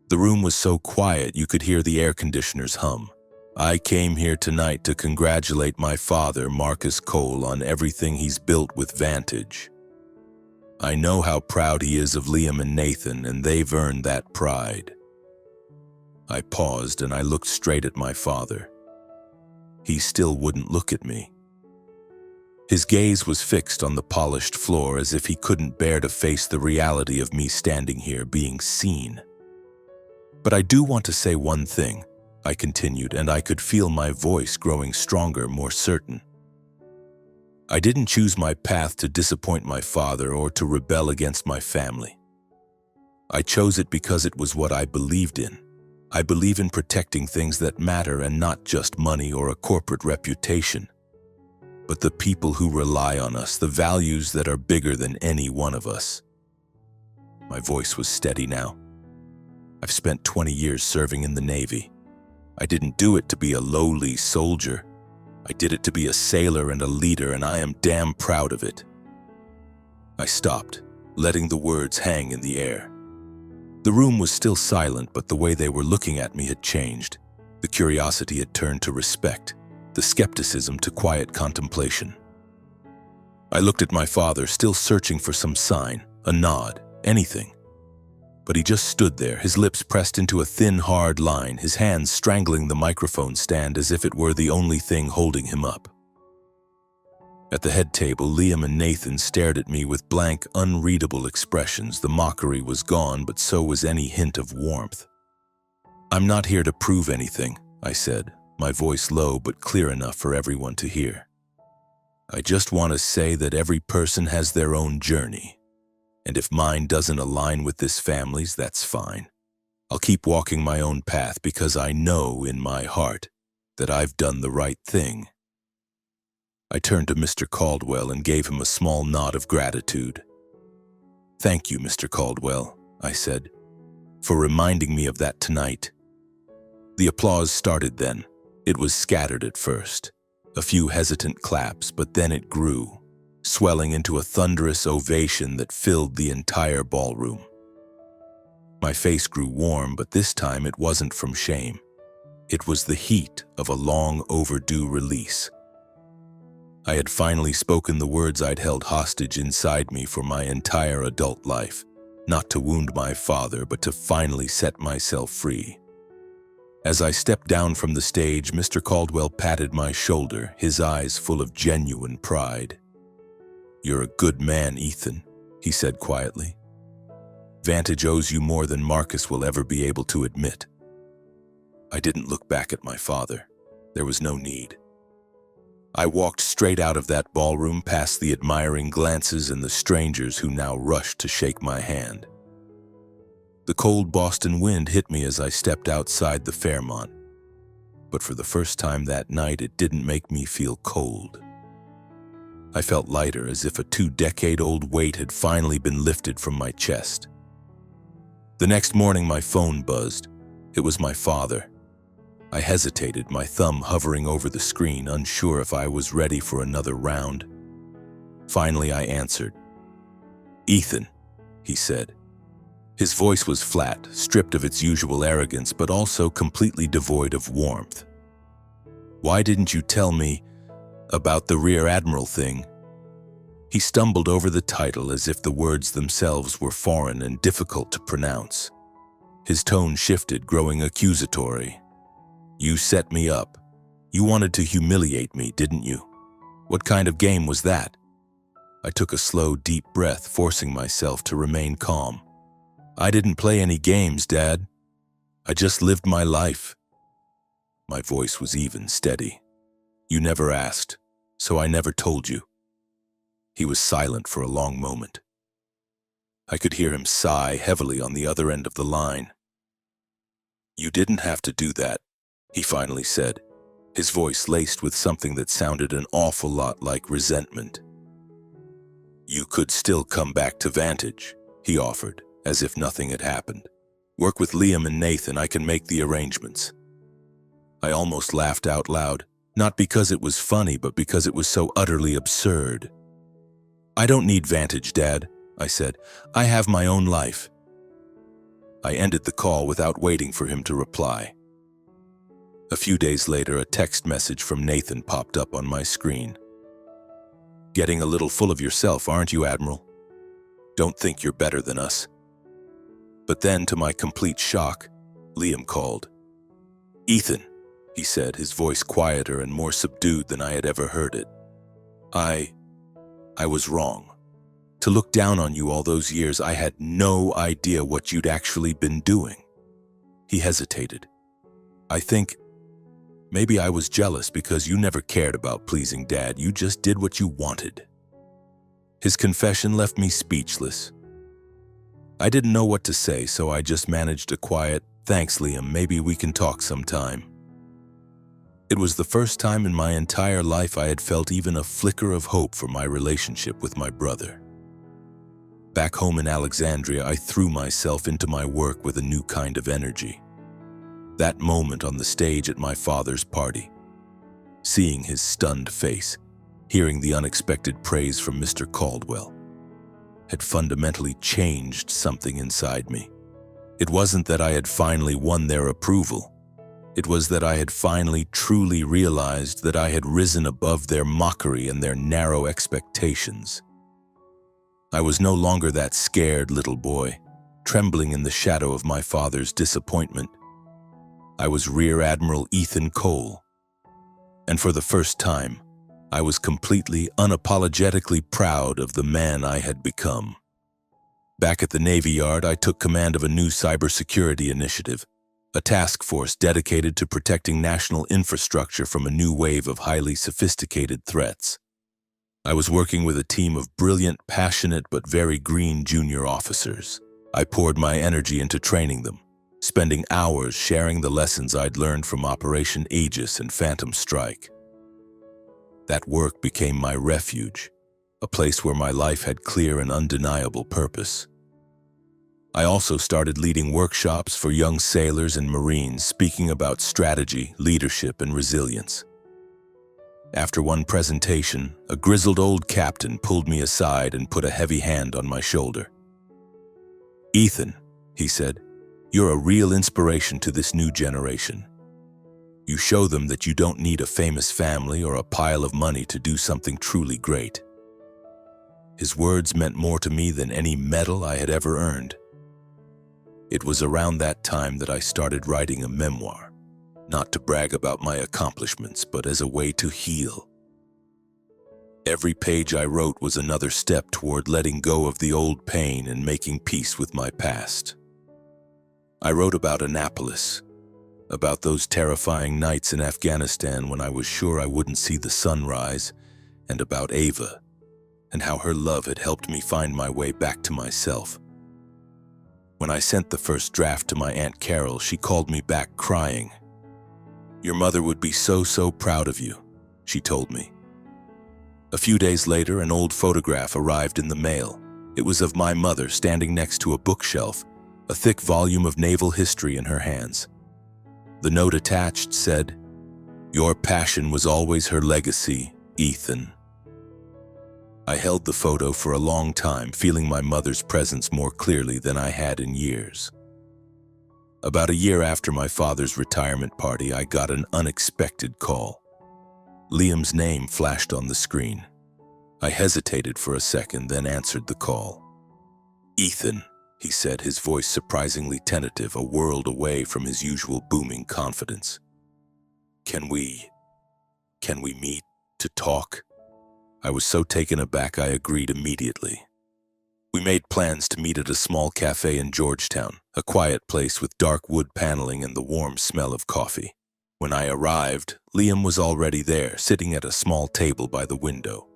The room was so quiet you could hear the air conditioners hum. "I came here tonight to congratulate my father, Marcus Cole, on everything he's built with Vantage. I know how proud he is of Liam and Nathan, and they've earned that pride." I paused and I looked straight at my father. He still wouldn't look at me. His gaze was fixed on the polished floor, as if he couldn't bear to face the reality of me standing here being seen. "But I do want to say one thing," I continued, and I could feel my voice growing stronger, more certain. "I didn't choose my path to disappoint my father or to rebel against my family. I chose it because it was what I believed in. I believe in protecting things that matter, and not just money or a corporate reputation, but the people who rely on us, the values that are bigger than any one of us." My voice was steady now. "I've spent 20 years serving in the Navy. I didn't do it to be a lowly soldier. I did it to be a sailor and a leader, and I am damn proud of it." I stopped, letting the words hang in the air. The room was still silent, but the way they were looking at me had changed. The curiosity had turned to respect, the skepticism to quiet contemplation. I looked at my father, still searching for some sign, a nod, anything. But he just stood there, his lips pressed into a thin, hard line, his hands strangling the microphone stand as if it were the only thing holding him up. At the head table, Liam and Nathan stared at me with blank, unreadable expressions. The mockery was gone, but so was any hint of warmth. "I'm not here to prove anything," I said, my voice low but clear enough for everyone to hear. "I just want to say that every person has their own journey. And if mine doesn't align with this family's, that's fine. I'll keep walking my own path because I know in my heart that I've done the right thing." I turned to Mr. Caldwell and gave him a small nod of gratitude. "Thank you, Mr. Caldwell," I said, "for reminding me of that tonight." The applause started then. It was scattered at first, a few hesitant claps, but then it grew, swelling into a thunderous ovation that filled the entire ballroom. My face grew warm, but this time it wasn't from shame. It was the heat of a long overdue release. I had finally spoken the words I'd held hostage inside me for my entire adult life, not to wound my father, but to finally set myself free. As I stepped down from the stage, Mr. Caldwell patted my shoulder, his eyes full of genuine pride. "You're a good man, Ethan," he said quietly. "Vantage owes you more than Marcus will ever be able to admit." I didn't look back at my father. There was no need. I walked straight out of that ballroom, past the admiring glances and the strangers who now rushed to shake my hand. The cold Boston wind hit me as I stepped outside the Fairmont, but for the first time that night it didn't make me feel cold. I felt lighter, as if a 2-decade-old weight had finally been lifted from my chest. The next morning my phone buzzed. It was my father. I hesitated, my thumb hovering over the screen, unsure if I was ready for another round. Finally I answered. "Ethan," he said. His voice was flat, stripped of its usual arrogance, but also completely devoid of warmth. "Why didn't you tell me about the Rear Admiral thing?" He stumbled over the title as if the words themselves were foreign and difficult to pronounce. His tone shifted, growing accusatory. "You set me up. You wanted to humiliate me, didn't you? What kind of game was that?" I took a slow, deep breath, forcing myself to remain calm. "I didn't play any games, Dad. I just lived my life." My voice was even, steady. "You never asked, so I never told you." He was silent for a long moment. I could hear him sigh heavily on the other end of the line. "You didn't have to do that," he finally said, his voice laced with something that sounded an awful lot like resentment. "You could still come back to Vantage," he offered, as if nothing had happened. "Work with Liam and Nathan, I can make the arrangements." I almost laughed out loud, not because it was funny, but because it was so utterly absurd. "I don't need Vantage, Dad," I said. "I have my own life." I ended the call without waiting for him to reply. A few days later, a text message from Nathan popped up on my screen. "Getting a little full of yourself, aren't you, Admiral? Don't think you're better than us." But then, to my complete shock, Liam called. "Ethan," he said, his voice quieter and more subdued than I had ever heard it. I was wrong. To look down on you all those years, I had no idea what you'd actually been doing." He hesitated. "I think maybe I was jealous because you never cared about pleasing Dad. You just did what you wanted." His confession left me speechless. I didn't know what to say, so I just managed a quiet, "Thanks, Liam, maybe we can talk sometime." It was the first time in my entire life I had felt even a flicker of hope for my relationship with my brother. Back home in Alexandria, I threw myself into my work with a new kind of energy. That moment on the stage at my father's party, seeing his stunned face, hearing the unexpected praise from Mr. Caldwell, had fundamentally changed something inside me. It wasn't that I had finally won their approval. It was that I had finally truly realized that I had risen above their mockery and their narrow expectations. I was no longer that scared little boy, trembling in the shadow of my father's disappointment. I was Rear Admiral Ethan Cole, and for the first time, I was completely, unapologetically proud of the man I had become. Back at the Navy Yard, I took command of a new cybersecurity initiative, a task force dedicated to protecting national infrastructure from a new wave of highly sophisticated threats. I was working with a team of brilliant, passionate, but very green junior officers. I poured my energy into training them, spending hours sharing the lessons I'd learned from Operation Aegis and Phantom Strike. That work became my refuge, a place where my life had clear and undeniable purpose. I also started leading workshops for young sailors and Marines, speaking about strategy, leadership, and resilience. After one presentation, a grizzled old captain pulled me aside and put a heavy hand on my shoulder. "Ethan," he said, "you're a real inspiration to this new generation. You show them that you don't need a famous family or a pile of money to do something truly great." His words meant more to me than any medal I had ever earned. It was around that time that I started writing a memoir, not to brag about my accomplishments, but as a way to heal. Every page I wrote was another step toward letting go of the old pain and making peace with my past. I wrote about Annapolis, about those terrifying nights in Afghanistan when I was sure I wouldn't see the sun rise, and about Ava, and how her love had helped me find my way back to myself. When I sent the first draft to my Aunt Carol, she called me back crying. "Your mother would be so proud of you," she told me. A few days later, an old photograph arrived in the mail. It was of my mother standing next to a bookshelf, a thick volume of naval history in her hands. The note attached said, "Your passion was always her legacy, Ethan." I held the photo for a long time, feeling my mother's presence more clearly than I had in years. About a year after my father's retirement party, I got an unexpected call. Liam's name flashed on the screen. I hesitated for a second, then answered the call. "Ethan," he said, his voice surprisingly tentative, a world away from his usual booming confidence. Can we meet to talk?" I was so taken aback I agreed immediately. We made plans to meet at a small cafe in Georgetown, a quiet place with dark wood paneling and the warm smell of coffee. When I arrived, Liam was already there, sitting at a small table by the window.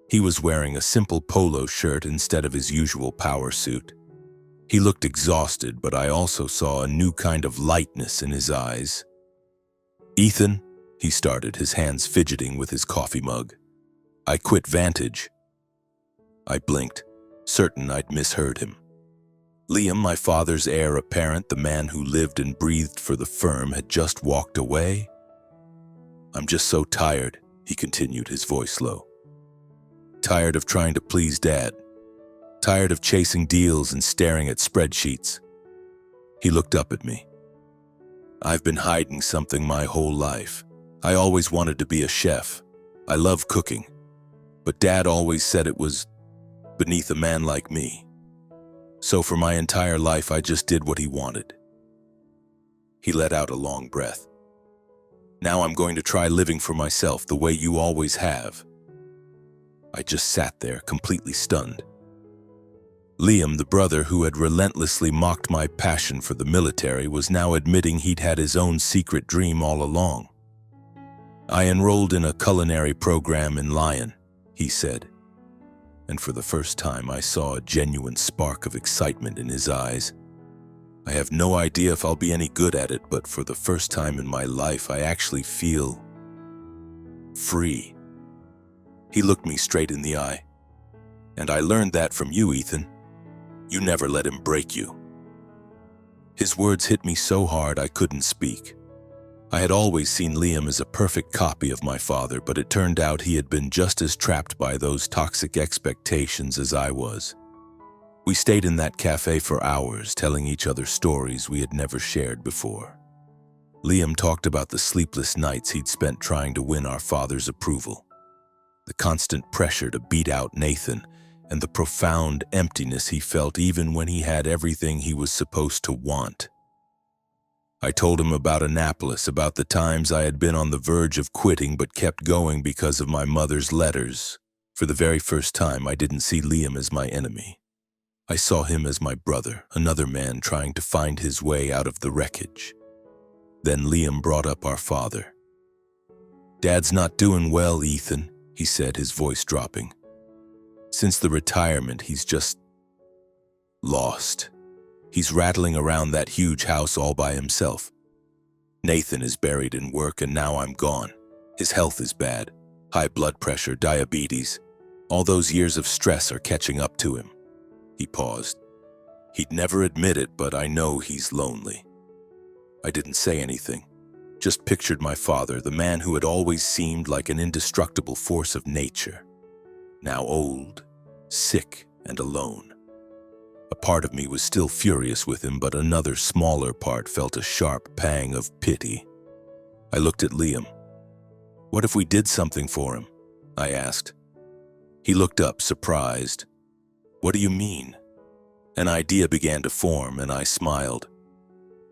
He was wearing a simple polo shirt instead of his usual power suit. He looked exhausted, but I also saw a new kind of lightness in his eyes. "Ethan," he started, his hands fidgeting with his coffee mug. "I quit Vantage." I blinked, certain I'd misheard him. Liam, my father's heir apparent, the man who lived and breathed for the firm, had just walked away. "I'm just so tired," he continued, his voice low. "Tired of trying to please Dad. Tired of chasing deals and staring at spreadsheets." He looked up at me. "I've been hiding something my whole life. I always wanted to be a chef. I love cooking. But Dad always said it was beneath a man like me. So for my entire life, I just did what he wanted." He let out a long breath. "Now I'm going to try living for myself the way you always have." I just sat there, completely stunned. Liam, the brother who had relentlessly mocked my passion for the military, was now admitting he'd had his own secret dream all along. "I enrolled in a culinary program in Lyon," he said. And for the first time, I saw a genuine spark of excitement in his eyes. "I have no idea if I'll be any good at it, but for the first time in my life, I actually feel free." He looked me straight in the eye. "And I learned that from you, Ethan. You never let him break you." His words hit me so hard I couldn't speak. I had always seen Liam as a perfect copy of my father, but it turned out he had been just as trapped by those toxic expectations as I was. We stayed in that cafe for hours, telling each other stories we had never shared before. Liam talked about the sleepless nights he'd spent trying to win our father's approval, the constant pressure to beat out Nathan, and the profound emptiness he felt even when he had everything he was supposed to want. I told him about Annapolis, about the times I had been on the verge of quitting but kept going because of my mother's letters. For the very first time, I didn't see Liam as my enemy. I saw him as my brother, another man trying to find his way out of the wreckage. Then Liam brought up our father. "Dad's not doing well, Ethan," he said, his voice dropping. "Since the retirement, he's just lost. He's rattling around that huge house all by himself. Nathan is buried in work and now I'm gone. His health is bad. High blood pressure, diabetes. All those years of stress are catching up to him." He paused. "He'd never admit it, but I know he's lonely." I didn't say anything, just pictured my father, the man who had always seemed like an indestructible force of nature, now old, sick, and alone. A part of me was still furious with him, but another smaller part felt a sharp pang of pity. I looked at Liam. "What if we did something for him?" I asked. He looked up, surprised. "What do you mean?" An idea began to form, and I smiled.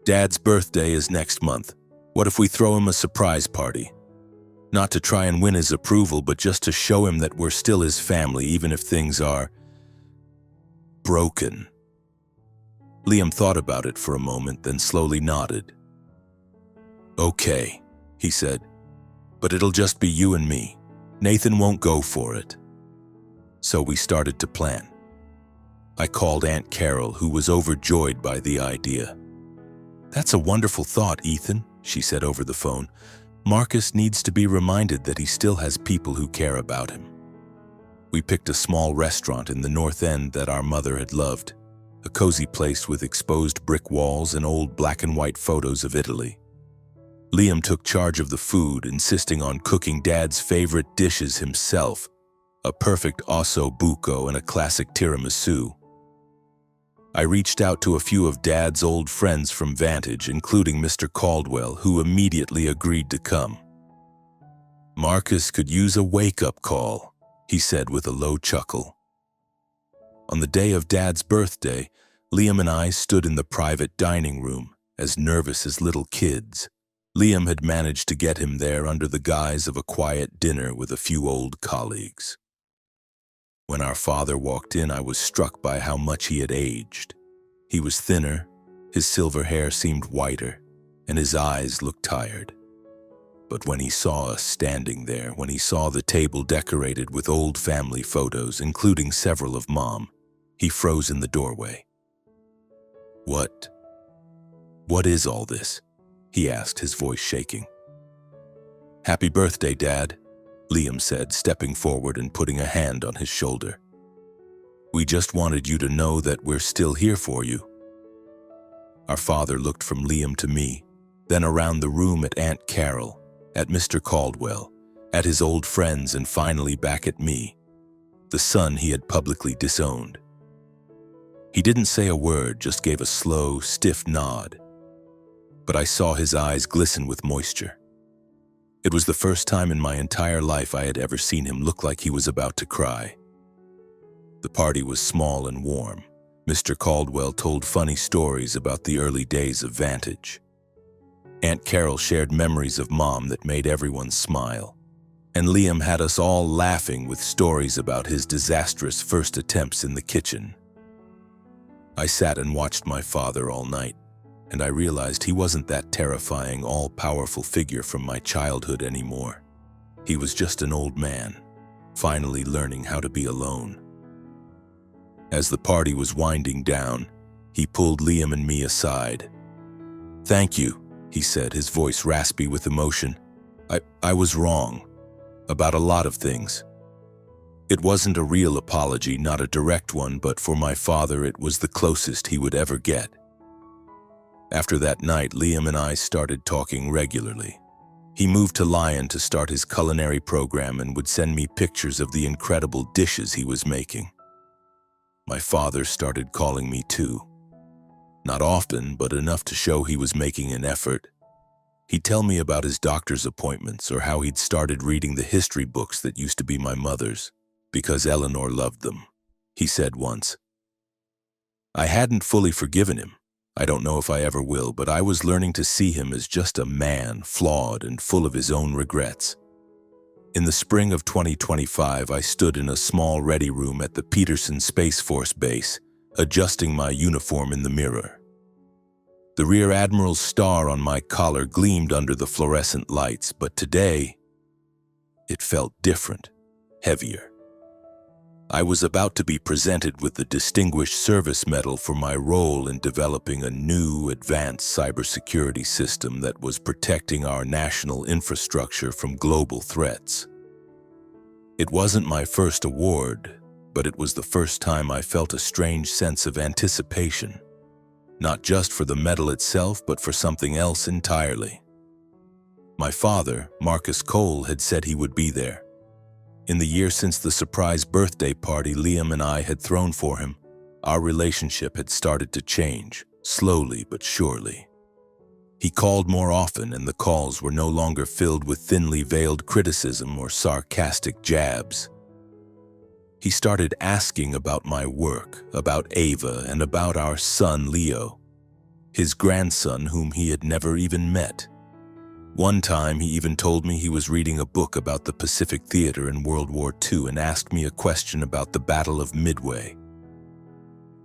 "Dad's birthday is next month. What if we throw him a surprise party? Not to try and win his approval, but just to show him that we're still his family, even if things are broken." Liam thought about it for a moment, then slowly nodded. "Okay," he said, "but it'll just be you and me. Nathan won't go for it." So we started to plan. I called Aunt Carol, who was overjoyed by the idea. "That's a wonderful thought, Ethan," she said over the phone. "Marcus needs to be reminded that he still has people who care about him." We picked a small restaurant in the North End that our mother had loved, a cozy place with exposed brick walls and old black and white photos of Italy. Liam took charge of the food, insisting on cooking Dad's favorite dishes himself, a perfect osso buco and a classic tiramisu. I reached out to a few of Dad's old friends from Vantage, including Mr. Caldwell, who immediately agreed to come. "Marcus could use a wake-up call," he said with a low chuckle. On the day of Dad's birthday, Liam and I stood in the private dining room, as nervous as little kids. Liam had managed to get him there under the guise of a quiet dinner with a few old colleagues. When our father walked in, I was struck by how much he had aged. He was thinner, his silver hair seemed whiter, and his eyes looked tired. But when he saw us standing there, when he saw the table decorated with old family photos, including several of Mom, he froze in the doorway. What is all this?" he asked, his voice shaking. "Happy birthday, Dad," Liam said, stepping forward and putting a hand on his shoulder. "We just wanted you to know that we're still here for you." Our father looked from Liam to me, then around the room at Aunt Carol, at Mr. Caldwell, at his old friends, and finally back at me, the son he had publicly disowned. He didn't say a word, just gave a slow, stiff nod. But I saw his eyes glisten with moisture. It was the first time in my entire life I had ever seen him look like he was about to cry. The party was small and warm. Mr. Caldwell told funny stories about the early days of Vantage. Aunt Carol shared memories of Mom that made everyone smile. And Liam had us all laughing with stories about his disastrous first attempts in the kitchen. I sat and watched my father all night, and I realized he wasn't that terrifying, all-powerful figure from my childhood anymore. He was just an old man, finally learning how to be alone. As the party was winding down, he pulled Liam and me aside. "Thank you," he said, his voice raspy with emotion. I was wrong about a lot of things. It wasn't a real apology, not a direct one, but for my father it was the closest he would ever get. After that night, Liam and I started talking regularly. He moved to Lyon to start his culinary program and would send me pictures of the incredible dishes he was making. My father started calling me too. Not often, but enough to show he was making an effort. He'd tell me about his doctor's appointments or how he'd started reading the history books that used to be my mother's, because Eleanor loved them. He said once. I hadn't fully forgiven him. I don't know if I ever will, but I was learning to see him as just a man, flawed and full of his own regrets. In the spring of 2025, I stood in a small ready room at the Peterson Space Force Base, adjusting my uniform in the mirror. The Rear Admiral's star on my collar gleamed under the fluorescent lights, but today, it felt different, heavier. I was about to be presented with the Distinguished Service Medal for my role in developing a new, advanced cybersecurity system that was protecting our national infrastructure from global threats. It wasn't my first award, but it was the first time I felt a strange sense of anticipation, not just for the medal itself, but for something else entirely. My father, Marcus Cole, had said he would be there. In the year since the surprise birthday party Liam and I had thrown for him, our relationship had started to change, slowly but surely. He called more often, and the calls were no longer filled with thinly veiled criticism or sarcastic jabs. He started asking about my work, about Ava, and about our son Leo, his grandson whom he had never even met. One time, he even told me he was reading a book about the Pacific Theater in World War II and asked me a question about the Battle of Midway.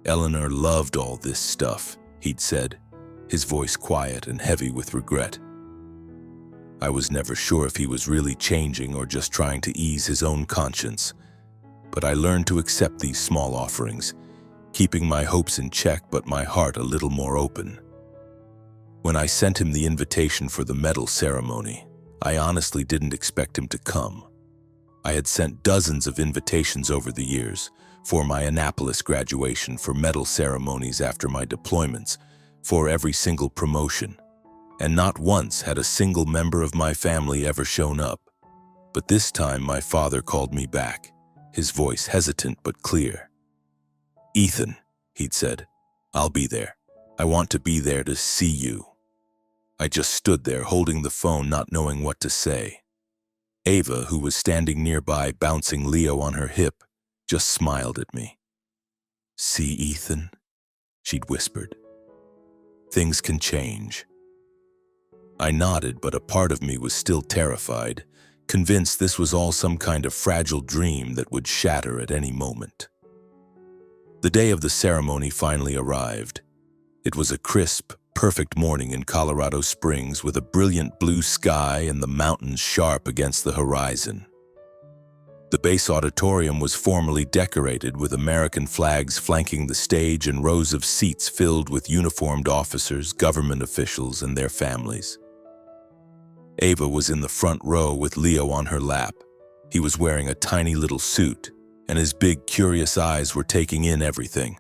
Eleanor loved all this stuff, he'd said, his voice quiet and heavy with regret. I was never sure if he was really changing or just trying to ease his own conscience, but I learned to accept these small offerings, keeping my hopes in check but my heart a little more open. When I sent him the invitation for the medal ceremony, I honestly didn't expect him to come. I had sent dozens of invitations over the years, for my Annapolis graduation, for medal ceremonies after my deployments, for every single promotion, and not once had a single member of my family ever shown up. But this time my father called me back, his voice hesitant but clear. "Ethan," he'd said, "I'll be there. I want to be there to see you." I just stood there holding the phone, not knowing what to say. Ava, who was standing nearby bouncing Leo on her hip, just smiled at me. "See, Ethan?" she'd whispered. "Things can change." I nodded, but a part of me was still terrified, convinced this was all some kind of fragile dream that would shatter at any moment. The day of the ceremony finally arrived. It was a crisp, perfect morning in Colorado Springs with a brilliant blue sky and the mountains sharp against the horizon. The base auditorium was formally decorated with American flags flanking the stage and rows of seats filled with uniformed officers, government officials, and their families. Ava was in the front row with Leo on her lap. He was wearing a tiny little suit, and his big, curious eyes were taking in everything.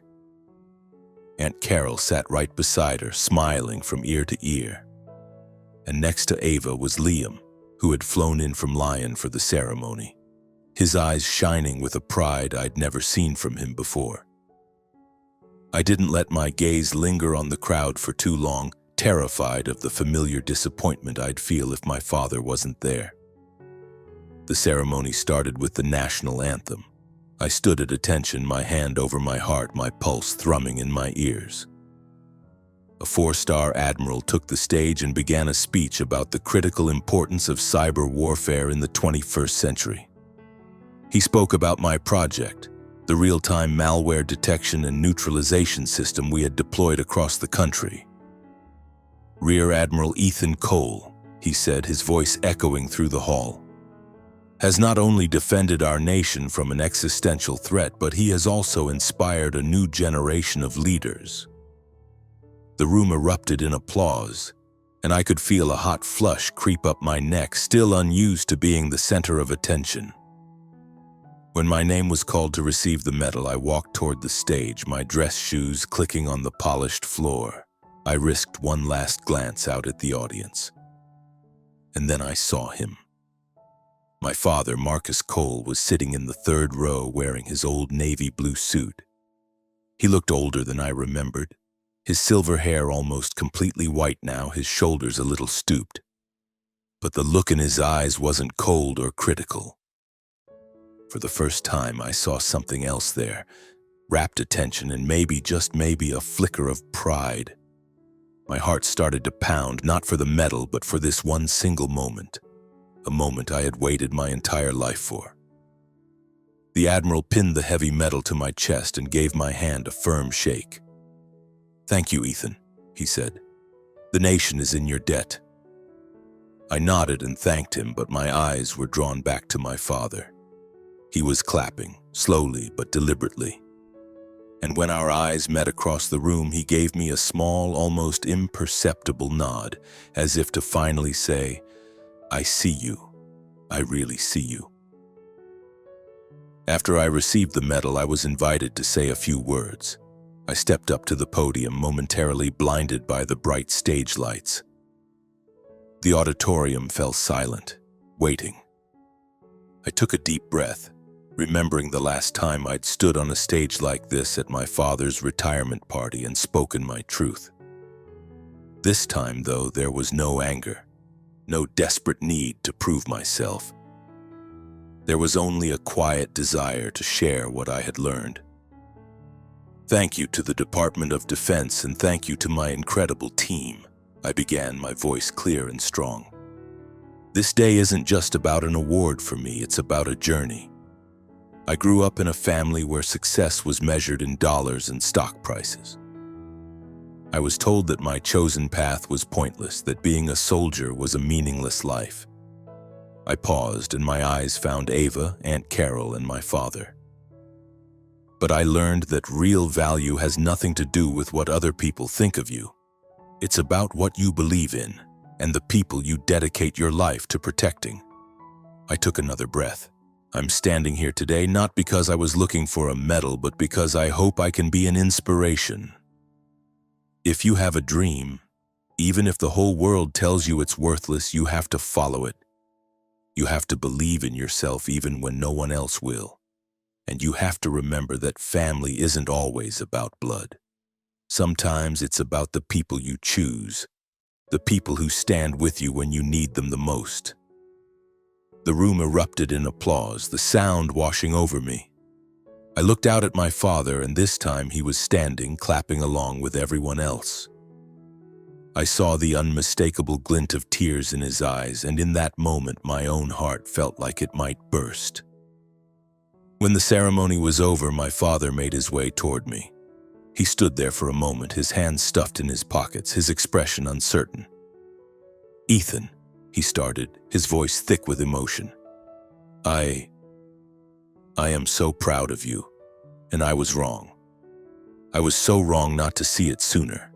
Aunt Carol sat right beside her, smiling from ear to ear. And next to Ava was Liam, who had flown in from Lyon for the ceremony, his eyes shining with a pride I'd never seen from him before. I didn't let my gaze linger on the crowd for too long, terrified of the familiar disappointment I'd feel if my father wasn't there. The ceremony started with the national anthem. I stood at attention, my hand over my heart, my pulse thrumming in my ears. A 4-star admiral took the stage and began a speech about the critical importance of cyber warfare in the 21st century. He spoke about my project, the real-time malware detection and neutralization system we had deployed across the country. "Rear Admiral Ethan Cole," he said, his voice echoing through the hall, "has not only defended our nation from an existential threat, but he has also inspired a new generation of leaders." The room erupted in applause, and I could feel a hot flush creep up my neck, still unused to being the center of attention. When my name was called to receive the medal, I walked toward the stage, my dress shoes clicking on the polished floor. I risked one last glance out at the audience. And then I saw him. My father, Marcus Cole, was sitting in the third row wearing his old navy blue suit, He looked older than I remembered, his silver hair almost completely white now, his shoulders a little stooped. But the look in his eyes wasn't cold or critical. For the first time, I saw something else there, rapt attention and maybe, just maybe, a flicker of pride. My heart started to pound, not for the medal, but for this one single moment, a moment I had waited my entire life for. The Admiral pinned the heavy medal to my chest and gave my hand a firm shake. "Thank you, Ethan," he said. "The nation is in your debt." I nodded and thanked him, but my eyes were drawn back to my father. He was clapping, slowly but deliberately. And when our eyes met across the room, he gave me a small, almost imperceptible nod, as if to finally say, "I see you. I really see you." After I received the medal, I was invited to say a few words. I stepped up to the podium, momentarily blinded by the bright stage lights. The auditorium fell silent, waiting. I took a deep breath, remembering the last time I'd stood on a stage like this at my father's retirement party and spoken my truth. This time, though, there was no anger, no desperate need to prove myself. There was only a quiet desire to share what I had learned. "Thank you to the Department of Defense and thank you to my incredible team," I began, my voice clear and strong. "This day isn't just about an award for me, it's about a journey. I grew up in a family where success was measured in dollars and stock prices. I was told that my chosen path was pointless, that being a soldier was a meaningless life. I paused and my eyes found Ava, Aunt Carol, and my father. But I learned that real value has nothing to do with what other people think of you. It's about what you believe in and the people you dedicate your life to protecting." I took another breath. I'm standing here today not because I was looking for a medal, but because I hope I can be an inspiration. If you have a dream, even if the whole world tells you it's worthless, you have to follow it. You have to believe in yourself even when no one else will. And you have to remember that family isn't always about blood. Sometimes it's about the people you choose, the people who stand with you when you need them the most. The room erupted in applause, the sound washing over me. I looked out at my father, and this time he was standing, clapping along with everyone else. I saw the unmistakable glint of tears in his eyes, and in that moment my own heart felt like it might burst. When the ceremony was over, my father made his way toward me. He stood there for a moment, his hands stuffed in his pockets, his expression uncertain. "Ethan," he started, his voice thick with emotion. I am so proud of you, and I was wrong. I was so wrong not to see it sooner."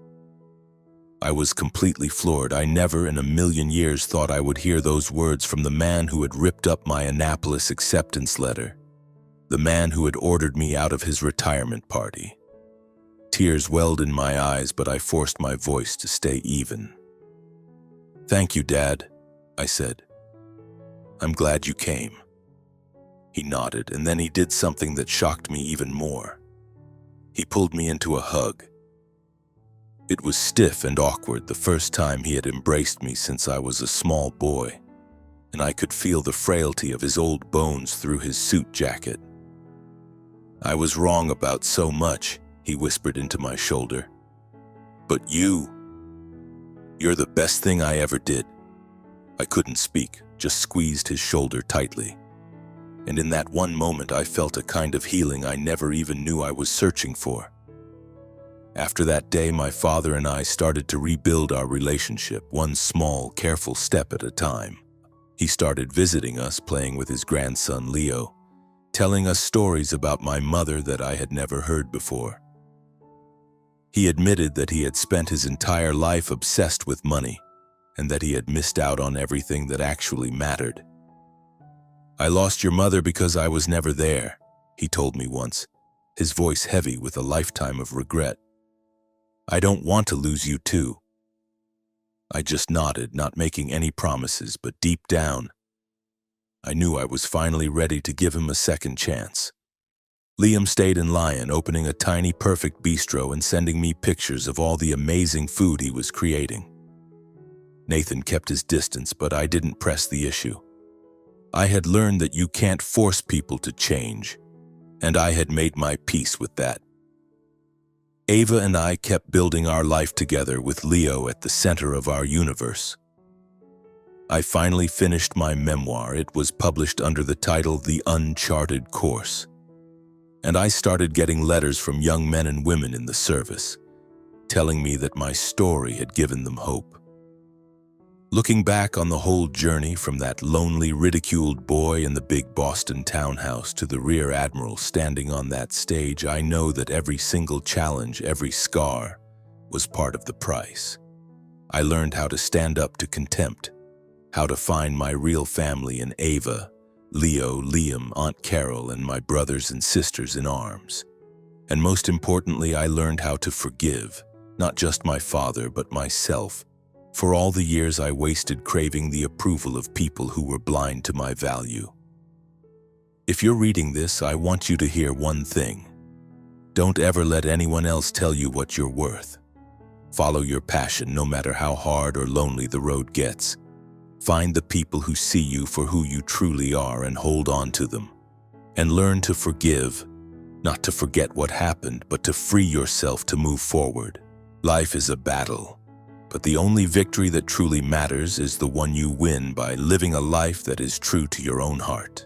I was completely floored. I never in a million years thought I would hear those words from the man who had ripped up my Annapolis acceptance letter, the man who had ordered me out of his retirement party. Tears welled in my eyes, but I forced my voice to stay even. "Thank you, Dad," I said. "I'm glad you came." He nodded, and then he did something that shocked me even more. He pulled me into a hug. It was stiff and awkward, the first time he had embraced me since I was a small boy, and I could feel the frailty of his old bones through his suit jacket. "I was wrong about so much," he whispered into my shoulder. "But you're the best thing I ever did." I couldn't speak, just squeezed his shoulder tightly. And in that one moment I felt a kind of healing I never even knew I was searching for. After that day, my father and I started to rebuild our relationship, one small, careful step at a time. He started visiting us, playing with his grandson Leo, telling us stories about my mother that I had never heard before. He admitted that he had spent his entire life obsessed with money, and that he had missed out on everything that actually mattered. "I lost your mother because I was never there," he told me once, his voice heavy with a lifetime of regret. "I don't want to lose you too." I just nodded, not making any promises, but deep down, I knew I was finally ready to give him a second chance. Liam stayed in Lyon, opening a tiny perfect bistro and sending me pictures of all the amazing food he was creating. Nathan kept his distance, but I didn't press the issue. I had learned that you can't force people to change, and I had made my peace with that. Ava and I kept building our life together with Leo at the center of our universe. I finally finished my memoir. It was published under the title The Uncharted Course. And I started getting letters from young men and women in the service, telling me that my story had given them hope. Looking back on the whole journey, from that lonely, ridiculed boy in the big Boston townhouse to the rear admiral standing on that stage, I know that every single challenge, every scar, was part of the price. I learned how to stand up to contempt, how to find my real family in Ava, Leo, Liam, Aunt Carol, and my brothers and sisters in arms. And most importantly, I learned how to forgive, not just my father, but myself, for all the years I wasted craving the approval of people who were blind to my value. If you're reading this, I want you to hear one thing. Don't ever let anyone else tell you what you're worth. Follow your passion, no matter how hard or lonely the road gets. Find the people who see you for who you truly are and hold on to them. And learn to forgive, not to forget what happened, but to free yourself to move forward. Life is a battle, but the only victory that truly matters is the one you win by living a life that is true to your own heart.